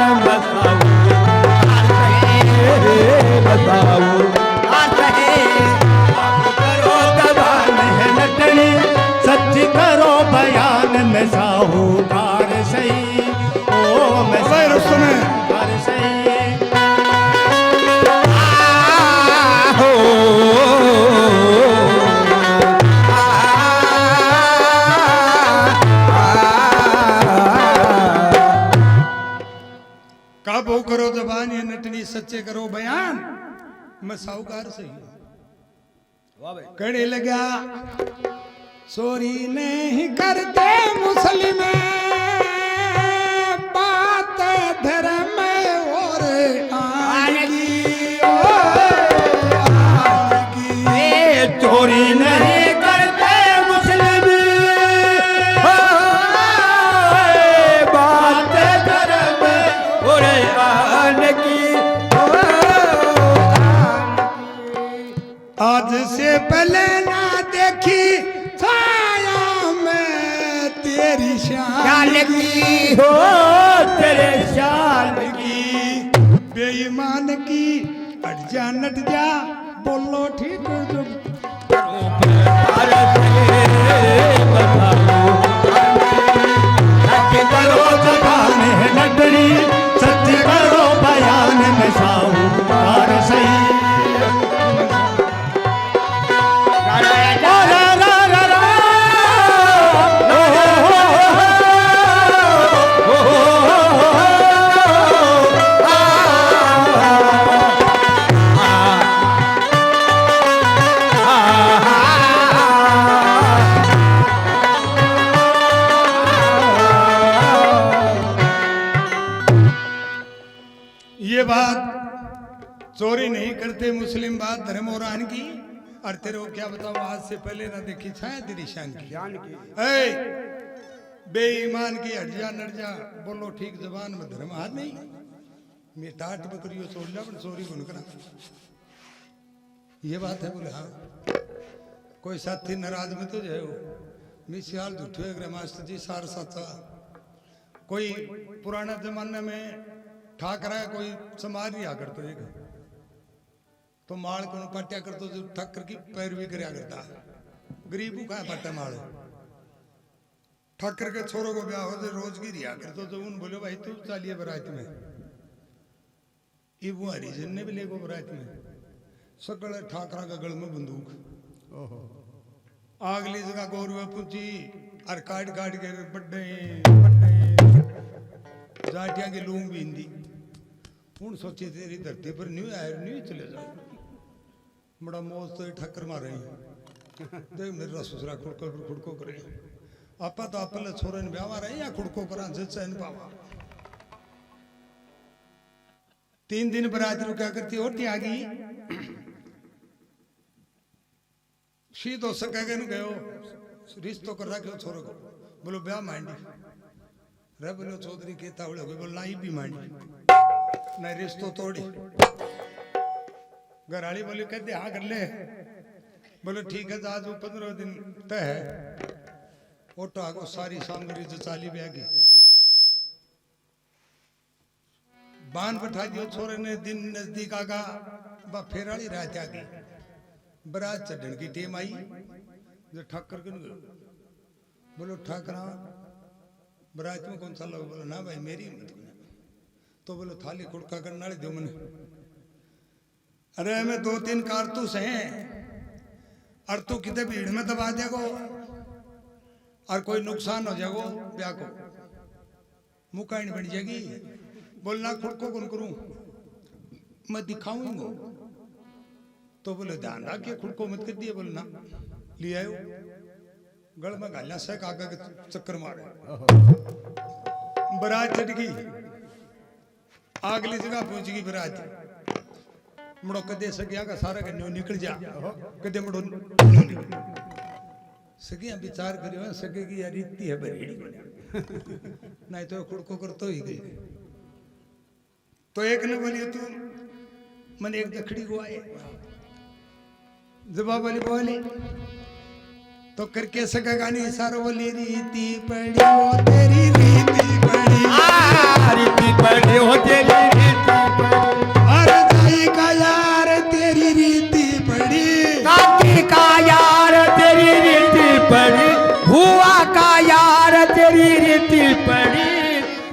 बताओ करो जबान है नटनी सच करो बयान में साहूकार सही ओ मैं साहूकार सही काबू करो जबान ये नटनी सच्चे करो बयान मैं साहूकार सही कहने लगा चोरी नहीं करते मुस्लिम बात धर्म और आएगी चोरी नहीं करते मुस्लिम बात धर्म और आन की आज से पहले ना देखी छाया में तेरी शान की हो तेरे शान की बेईमान की हट जा नट जा बोलो ठीक जो करो जबान है नटनी सच करो बयान में साहूकार सही ये बात चोरी नहीं करते मुस्लिम बात धर्म और आन की और तेरे को क्या बताओ आज से पहले ना देखी छाया तेरी शान की ऐ, बेईमान की हट जा नट जा बोलो ठीक जबान में धर्म हाथ नहीं मैं टाट बकरियों छोड़ लिया पर चोरी को करा ये बात है बोले हाँ कोई साथी नाराज में तो जो मिसाल झूठे मास्टर जी सार साचा कोई पुराना जमाने में ठाकरा कोई समाज नहीं आकर तो एक तो माल को पाट्या करतो जो ठक्कर की पैरवी करया करता गरीब का पाटा माल ठक्कर के छोरों को ब्याह हो रोज की रिया करतो जो उन बोलो भाई तू चालिए बरात में ये वो हरिजन ने भी ले गो बरात में सकल ठाकरा का गल में बंदूक आगली जगह गौरव पूछी और काट काट के बड्डे जाटिया की लूंग भी हिंदी हूं सोचे तेरी धरती पर न्यू आयर न्यू चले जाओ बड़ा मौज तो ठक्कर मारे देख मेरा ससुरा खुड़को करे आपा तो आपले छोरे ने ब्याह रहे या खुड़को करा जैसे पावा 3 दिन बरात रुका करती होती आ गई शीत हो सके गयो रिश्तो कर रखे छोरो को बोलो ब्याह मांडी रे बोलो चौधरी के तावड़े हो गए बोलो लाई भी मांडी नहीं रिश्तो तोड़ी घराली बोली कहते हाँ कर ले बोलो ठीक है आज 15 दिन तय है ओटो आगो सारी सामग्री जो चाली ब्याह की बांध बैठा दियो छोरे ने दिन नजदीक आगा बा फेराली रात आ गई बरात चढ़ने की टेम आई जो ठक्कर क्यों गयो बोलो ठाकरा बरात में कौन सा लोग बोलो ना भाई मेरी मत तो बोलो थाली खुड़का करने वाले दो मने अरे हमें 2-3 कारतूस हैं और तू कितने भीड़ में दबा देगो और कोई नुकसान हो जाएगो ब्याह को मुकाइन बन जाएगी बोलना खुड़को कौन करूं मैं दिखाऊंगा तो बोले ध्यान रखिए खुड़को मत कर दिए बोलना ले आयो गड़ में गालियां से काका के चक्कर मारे बरात चढ़ गई अगली जगह पहुंच गई बरात मुड़ो कदे सगिया का सारा कन्यो निकल जा कदे मुड़ो सगिया विचार करियो सगे की यार रीति है बरेड़ी नहीं तो खुड़को कर तो ही गई तो एक ने बोली तू मन एक दखड़ी को आए जवाब वाली बोली तो करके सकेगा नहीं सारो बोली रीति पड़ी हो तेरी रीति पड़ी रीति पड़ी हो तेरी रीति पड़ी अरे जाई का यार तेरी रीति पड़ी काकी का यार तेरी रीति पड़ी हुआ का यार तेरी रीति पड़ी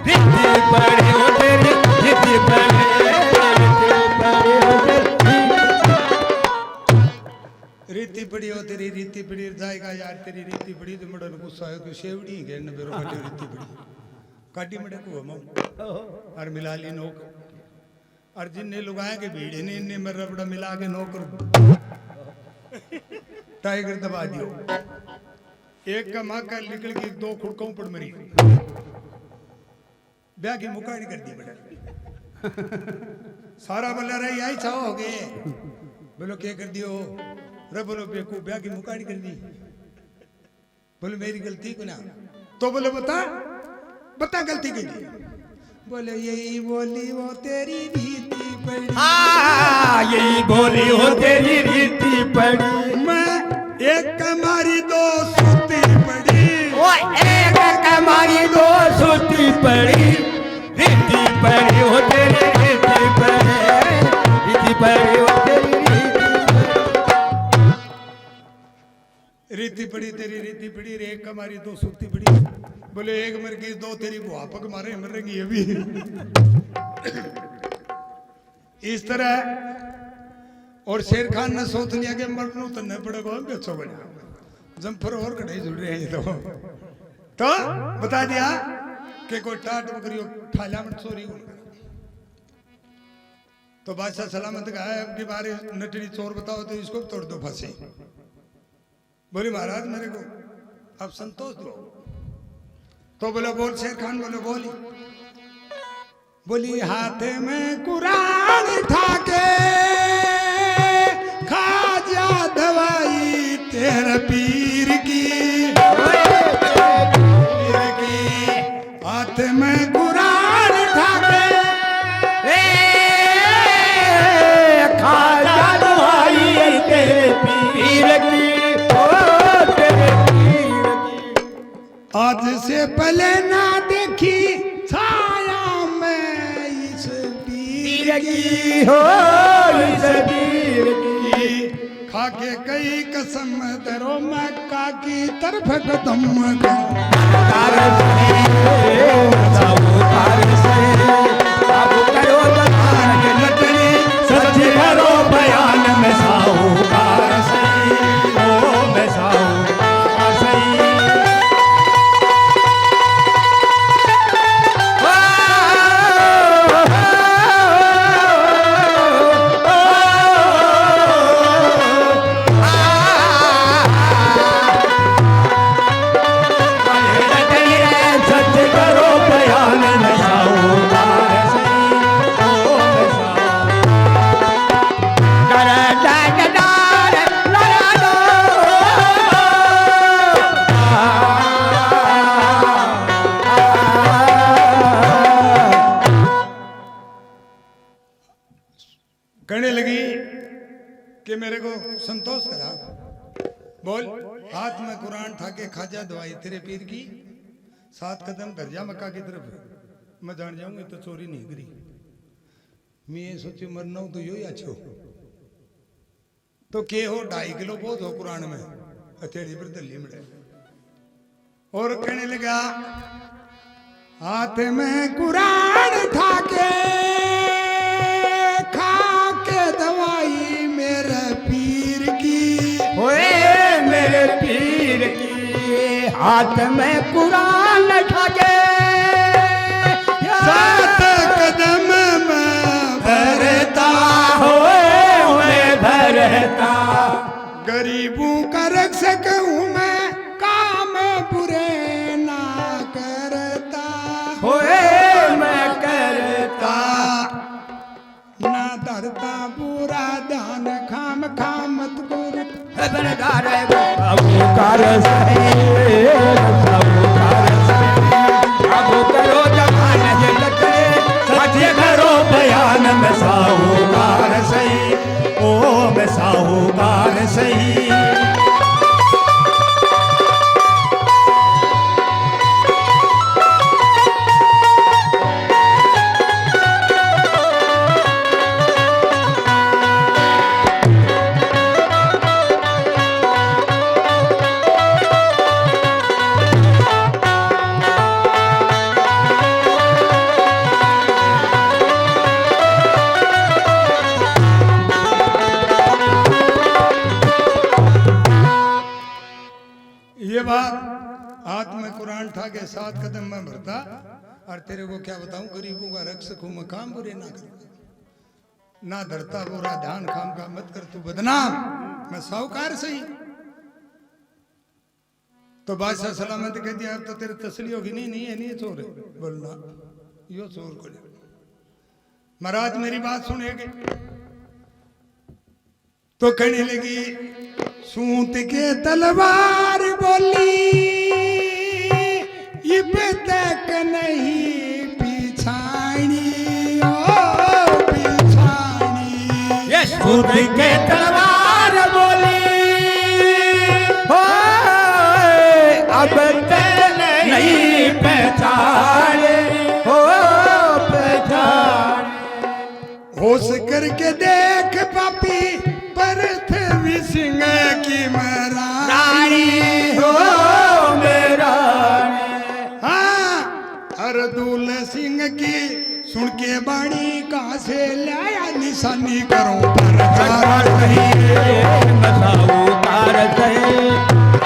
रीति पड़ी हो तेरी रीति पड़ी रीति पड़ी हो तेरी रीति पड़ी जाएगा यार तेरी रीति पड़ी तो मड़न गुस्सा है कि शेवड़ी है न बेरो काटी रीति पड़ी काटी मड़े को हम और मिला ली नोक और जिन्ने लुगाए के भीड़ ने इन्ने में रबड़ा मिला के नौकर टाइगर दबा दियो एक का मां का निकल गई 2 खुड़कों पर मरी ब्याह की मुकाड़ी कर दी बेटा सारा बोला रही आई छाओ हो गए बोलो क्या कर दियो रे बोलो बेकू ब्याह की मुकाड़ी कर दी बोले मेरी गलती को ना तो बोले बता गलती की थी बोले यही बोली वो तेरी रीति पड़ी यही बोली हो तेरी रीति पड़ी मैं एक कमारी 2 सूती पड़ी ओ एक कमारी 2 सूती पड़ी रीति पड़ी हो तेरी रीति पड़ी रीति पड़ी हो तेरी रीति पड़ी तेरी रीति पड़ी रे एक कमारी 2 सूती पड़ी बोले एक मर गई 2 तेरी बुआपक मारे मरेंगी ये भी इस तरह और शेर खान ने सोच लिया कि मरनू तो न पड़ेगा हम अच्छा बना जम्फर और कढ़ाई जुड़ रहे हैं तो बता दिया कि कोई टाट बकरी ठाला में चोरी तो बादशाह सलामत का है अब की बार नटड़ी चोर बताओ तो इसको तोड़ दो फांसी बोली महाराज मेरे को अब संतोष दो तो बोले बोल शेर खान बोली बोली हाथ में कुरान ठाके खा जा दवाई तेरा पीर की हाथ में कुरान ठाके खा जा दवाई तेरे पीर की आज से पहले ना देखी छाया में इस पीर की हो इस पीर खाके कई कसम दरो मक्का की तरफ कदम का कार से बसाओ कार से अब करो जबान के लटने सच करो बयान में साहूकार सही ओ में साहूकार सही सच करो बयान में साहूकार सही ओ में कहने लगी कि मेरे को संतोष करा बोल हाथ में कुरान ठाके खाजा दवाई तेरे पीर की 7 कदम धर जा मक्का की तरफ मैं जान जाऊंगी तो चोरी नहीं करी मैं ये सोची मरना हूं तो यो ही अच्छो तो के हो 2.5 किलो बहुत हो कुरान में हथेली पर दली मड़े और कहने लगा हाथ में कुरान ठाके खा के दवाई मेरे पीर की होए मेरे पीर की हाथ में कुरान ठाके 7 कदम में भरता होए भरता गरीबों का रक्षक हूँ मैं काम बुरे ना करता होए मैं करता ना धरता बुरा ध्यान खाम खाम मत गुरु बनकार साहूकार सही साहूकार सही अब करो जबान के लटने सच करो बयान में साहूकार सही ओ में साहूकार सही ये बात हाथ में कुरान ठा के 7 कदम में भरता और तेरे को क्या बताऊं गरीबों का रक्षक हूं मैं काम बुरे ना कर ना धरता बुरा ध्यान खाम का मत कर तू बदनाम मैं साहूकार सही तो बादशाह सलामत कह दिया अब तो तेरे तसली होगी नहीं है नहीं चोर है बोलना यो चोर को महाराज मेरी बात सुनेगे तो कहने लगी सूत के तलवार बोली इब तक नहीं पिछाणी ओ पिछाणी ये सूत के तलवार बोली हो अब तक नहीं पहचाने हो पहचान होश करके देख पापी पृथ्वी सिंह की रानी हो मेरा हाँ अरदुल सिंह की सुन के बाणी कहाँ से लाया निशानी करो साहूकार सही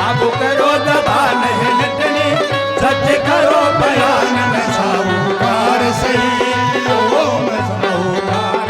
अब करो जबान हिलतनी सच करो बयान में साहूकार सही ओ मैं साहूकार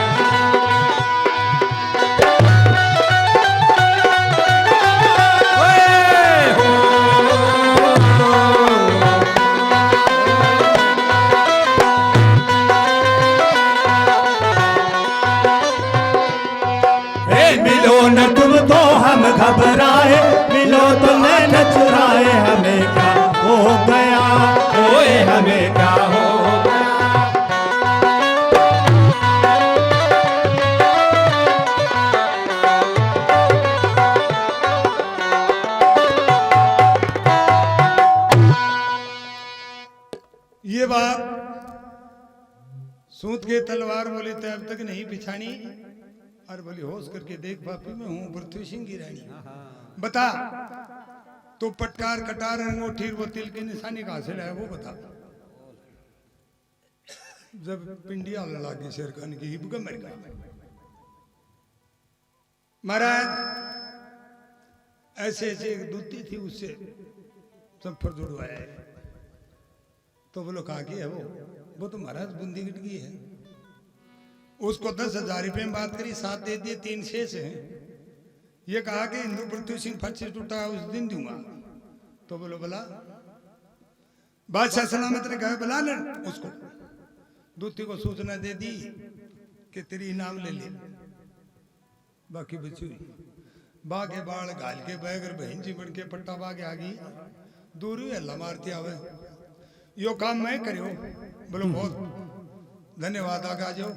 मिलो न तुम तो हम घबराए मिलो तो नैन चुराए हमें क्या हो गया ओए हमें क्या हो गया ये बात सूत के तलवार बोली तो अब तक नहीं पिछानी अरे बोली होश करके देख बापी, मैं हूँ पृथ्वी सिंह की रानी, बता तो पटकार कटार अंगूठी वो तिल की निशानी कहां से लाया वो बता। जब पिंडिया लगी शेर खान की हिब मर गया। महाराज ऐसे ऐसे एक दूती थी, उससे संफर जुड़वाया है। तो बोलो कहा की है वो तो महाराज बुंदीगढ़ की है। उसको 10,000 रुपये में बात करी, 7 दे दिए, 3 शेष है। ये कहा कि हिंदू पृथ्वी सिंह फट टूटा उस दिन दूंगा। तो बोलो बोला, बादशाह सलामत ने कहा बुला ले उसको। दूती को सूचना दे दी कि तेरी इनाम ले ले। बाकी बची हुई बागे बाल घाल के बैगर बहन जी बन के पट्टा बागे आ गई, दूर ही हल्ला मारती आवे, यो काम मैं करियो। बोलो बहुत धन्यवाद, आगे आ जाओ।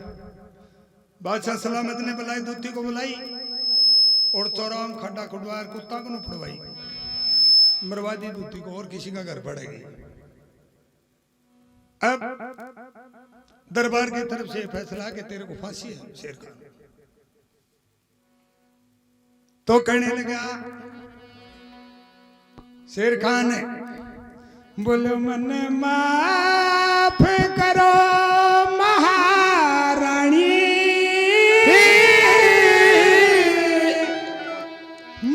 बादशाह सलामत ने बुलाई, दूती को बुलाई और चौराम खड्डा खुडवार कुत्ता को न फुड़वाई, मरवा दी दूती को और किसी का घर पड़ेगी। अब दरबार की तरफ से फैसला कि तेरे को फांसी है शेर खान। तो कहने लगा शेर खान ने, बोलो मन माफ करो महारानी,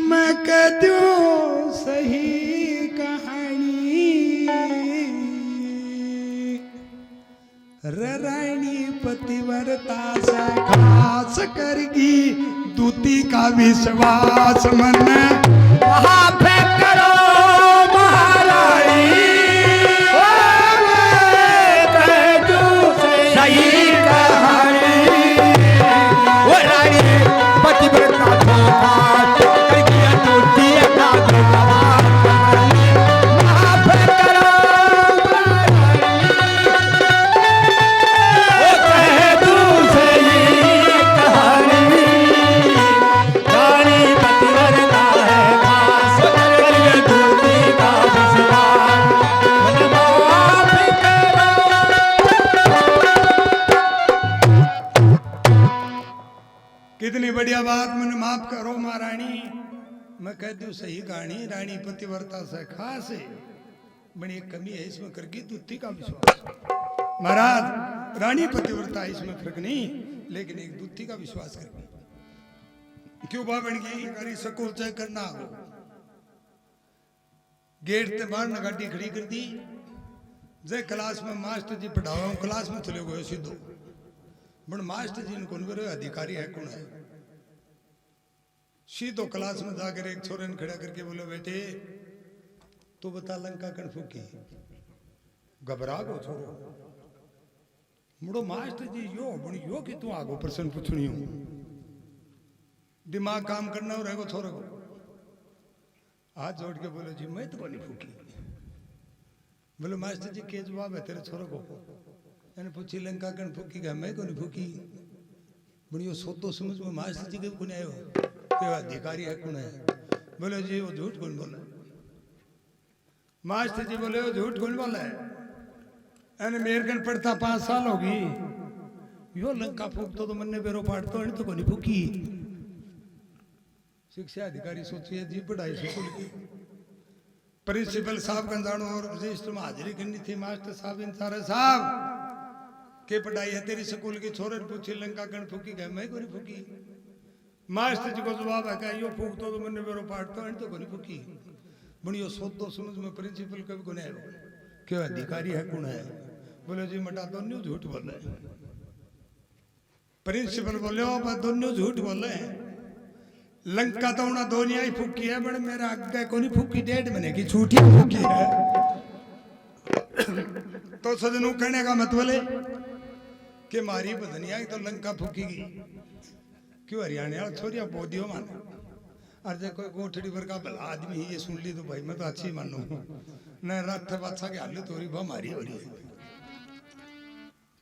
मैं कह दूं सही कहानी। रानी पतिव्रता से खास करगी, दूती का विश्वास मन माफ करो महारानी, कह दूं सही कहानी। वो रानी पतिव्रता को खास करगी, दूती का विश्वास माफ करो कह दूं सही कहानी। रानी पतिव्रता है खास करके दूती का विश्वास, माफ करो। कितनी बढ़िया बात, मन माफ करो महारानी, मैं कह दूं सही कहानी। रानी पतिव्रता से खास है, बड़ी एक कमी है इसमें करगी दूती का विश्वास। महाराज रानी पतिव्रता इसमें फर्क नहीं, लेकिन एक दूती का विश्वास करगी। क्यों बाबन की गाड़ी स्कूल चेक करना हो, गेट ते बाहर न गाड़ी खड़ी कर दी। जे क्लास में मास्टर जी पढ़ावा, क्लास में चले गए सीधो, बण मास्टर जी ने कौन बरे अधिकारी है कौन है। सीधो क्लास में जाकर एक छोरे ने खड़ा करके बोले, बेटे तू बता लंका कण फूकी। घबरा गो छोरो, मुड़ो मास्टर जी यो बणी यो कि तू आगो प्रश्न पूछनी हो, दिमाग काम करना हो रहेगो छोरो को। हाथ जोड़ के बोले, जी मैं तो नहीं फूकी। बोले मास्टर जी के जवाब है तेरे छोरो को। मैंने पूछी लंका कण फूकी, क्या मैं को नहीं फूकी। बड़ी सोतो समझ में मास्टर जी के कौन आयो, के अधिकारी है कौन है। बोले जी वो झूठ कौन बोला। मास्टर जी बोले वो झूठ कौन बोला है, अरे मेरे कन पढ़ता 5 साल होगी, यो लंका फूकतो तो मन्ने बेरो पाटतो तो को नहीं फूकी। शिक्षा अधिकारी सोचिए जी पढ़ाई स्कूल की, प्रिंसिपल साहब का जानो और रजिस्टर में हाजिरी करनी थी। मास्टर साहब इंसारे साहब के पढ़ाई है तेरी स्कूल की, छोरे ने पूछी लंका कण फूकी, गए मैं को नहीं फूकी। मास्टर जी को जवाब है यो फूकतो तो मन्ने बेरो पाटतो तो को नहीं फूकी। बणियो सोतो समझ में प्रिंसिपल कभी को नहीं आयो, क्यों अधिकारी है कौन है। बोले जी मटा दोनों झूठ बोल रहे। प्रिंसिपल बोले दोनों झूठ बोल रहे हैं, लंका तो उन्हें दोनिया ही फूकी है, बड़े मेरा आगे को नहीं फूकी, 1.5 महीने की छूटी फूकी है। तो सजनों कहने का मतलब है कि मारी बदनिया तो लंका फूकीगी। क्यों हरियाणा वाला छोरिया बोधियो माने, अरे कोई गोठड़ी पर का भला आदमी ये सुन ली तो भाई मैं तो अच्छी मानू न रथ बादशाह की हालत हो रही हमारी हो रही है।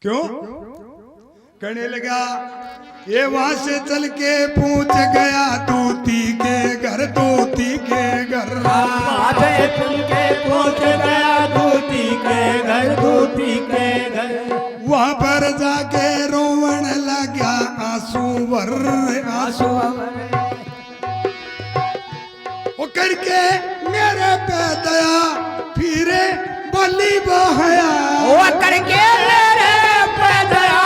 क्यों कहने लगा, ये वहां से चल के पूछ गया दूती के घर, दूती के घर। माथे चल के पूछ गया दूती के घर, दूती के घर। वहां पर जाके रोवन लगा आंसू भर वो करके मेरे पे दया फिर बोली बहया वो करके मेरे पे दया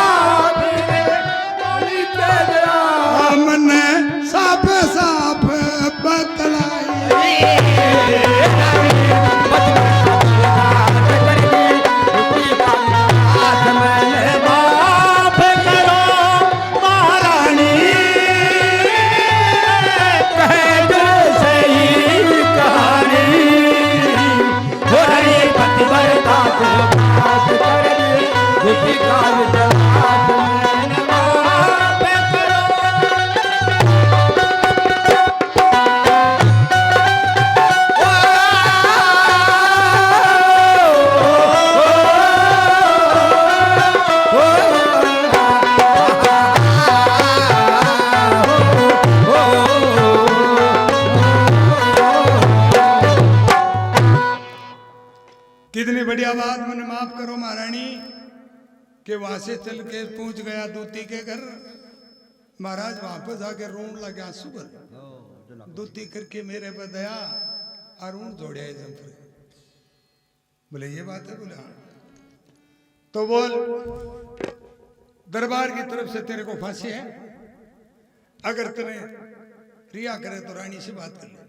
बोली पे दया हमने साफ साफ बतलाई माफ करो महारानी कह दो सही कहानी हो रही पतिव्रता को माफ कर दे दुखी काल जलात मैंने माफ करो कितनी बढ़िया बात। मैंने माफ करो महारानी कि वहां से चल के पहुंच गया दूती के घर। महाराज वापस आके रोन लगे आंसू पर दूती करके मेरे पे दया अरुण जोड़े जमपुर। बोले ये बात है। बोले हाँ। तो बोल दरबार की तरफ से तेरे को फांसी है, अगर तेरे रिया करे तो रानी से बात कर ले।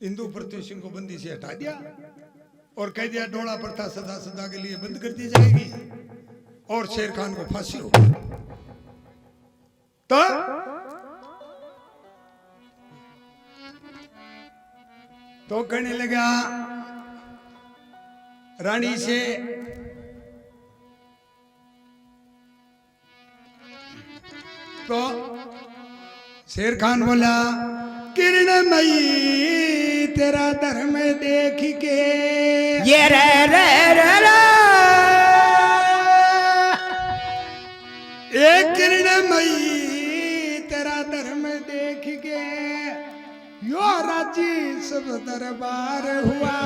इंदु पृथ्वी सिंह को बंदी से हटा दिया और कह दिया डोला प्रथा सदा सदा के लिए बंद कर दी जाएगी और शेर खान को फांसी होगी। तो कहने लगा रानी से तो शेर खान बोला किरणमयी तेरा धर्म देख के ये रे एक किरणमयी तेरा धर्म देख के यो राजी सब दरबार हुआ।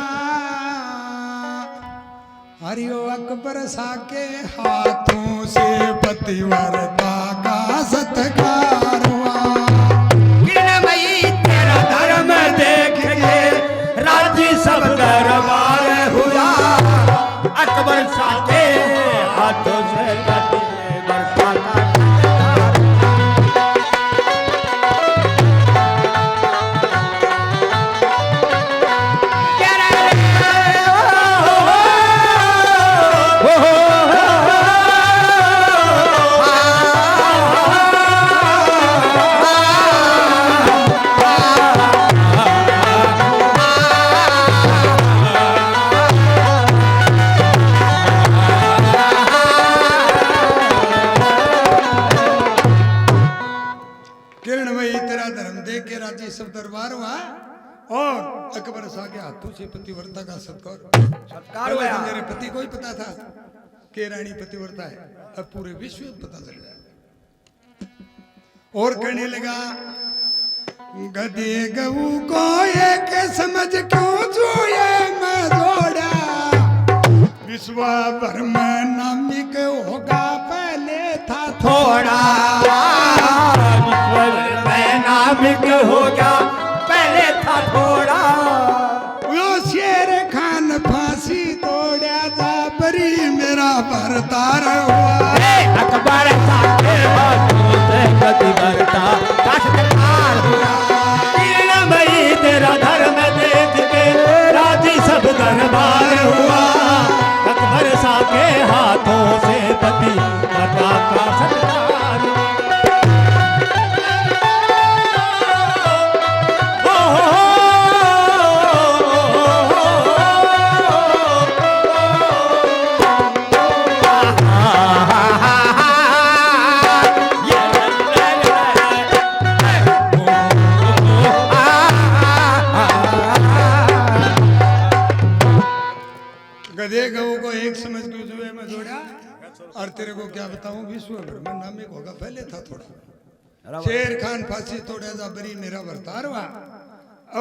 हरियो अकबर सा के हाथों से पतिव्रता का सत्कार हुआ। तेरा धर्म देख के राजी सब दरबार हुआ। अकबर शाह के हाथों से पतिव्रता का सब दरबार हुआ और अकबर शाह के हाथों से पतिव्रता का सत्कार हुआ। मेरे पति को ही पता था कि रानी पतिव्रता है, अब पूरे विश्व में पता चल गया। और कहने लगा गधे गऊ को एक समझ क्यों छुए मैं जोड़ा। विश्व भर में नामिक होगा पहले था थोड़ा। नामिक होगा पहले था थोड़ा। वो शेर खान फांसी तोड़ा जा बरी मेरा भरतार हुआ। अकबर शाह के हाथों से पतिव्रता का सत्कार हुआ। किरणमयी तेरा धर्म देख के राजी सब दरबार हुआ। अकबर शाह के हाथों से पतिव्रता का सत्कार हुआ। गधे गऊ को एक समझ के जुए में जोड़ा और तेरे को क्या बताऊं विश्व भर में नामिक होगा पहले था थोड़ा। शेर खान फांसी तोड़े जा बरी मेरा भरतार हुआ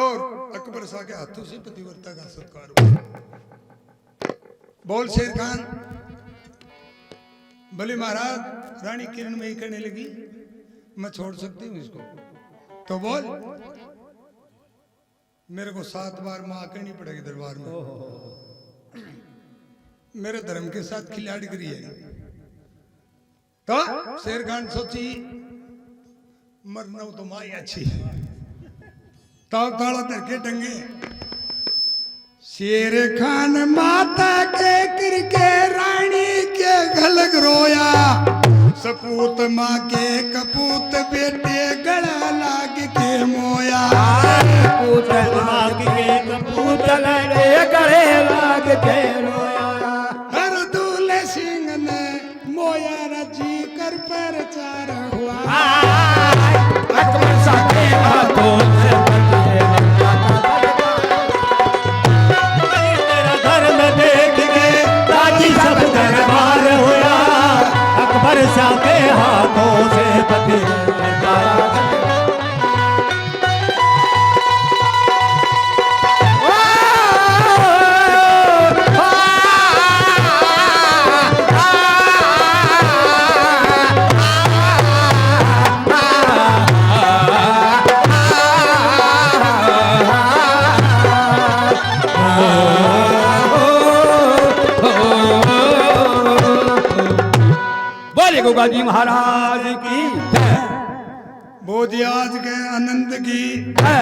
और अकबर शाह के हाथों से पतिव्रता का सत्कार हुआ। बोल शेर खान। बोले महाराज रानी किरण में ही करने लगी, मैं छोड़ सकती हूँ इसको। तो बोल मेरे को 7 बार माँ कहनी पड़ेगी दरबार में। मेरे धर्म के साथ खिलाड़ी करी है। तो शेर खान सोची मरना तो माँ ही अच्छी है। तो ताला धर के टंगे शेर खान माता के करके रानी के घलग रोया, सपूत माँ के कपूत बेटे गला लाग के मोया। कपूत लाग के कपूत लड़े गले लाग के रोया। हर दूल्हे सिंह ने मोया रजी कर प्रचार हुआ। अकबर साके हाथों से तेरा धर्म देख के राजी सब दरबार हुआ। अकबर शाह के हाथों से पति गोगा जी महाराज की बोधियाज के आनंद की है।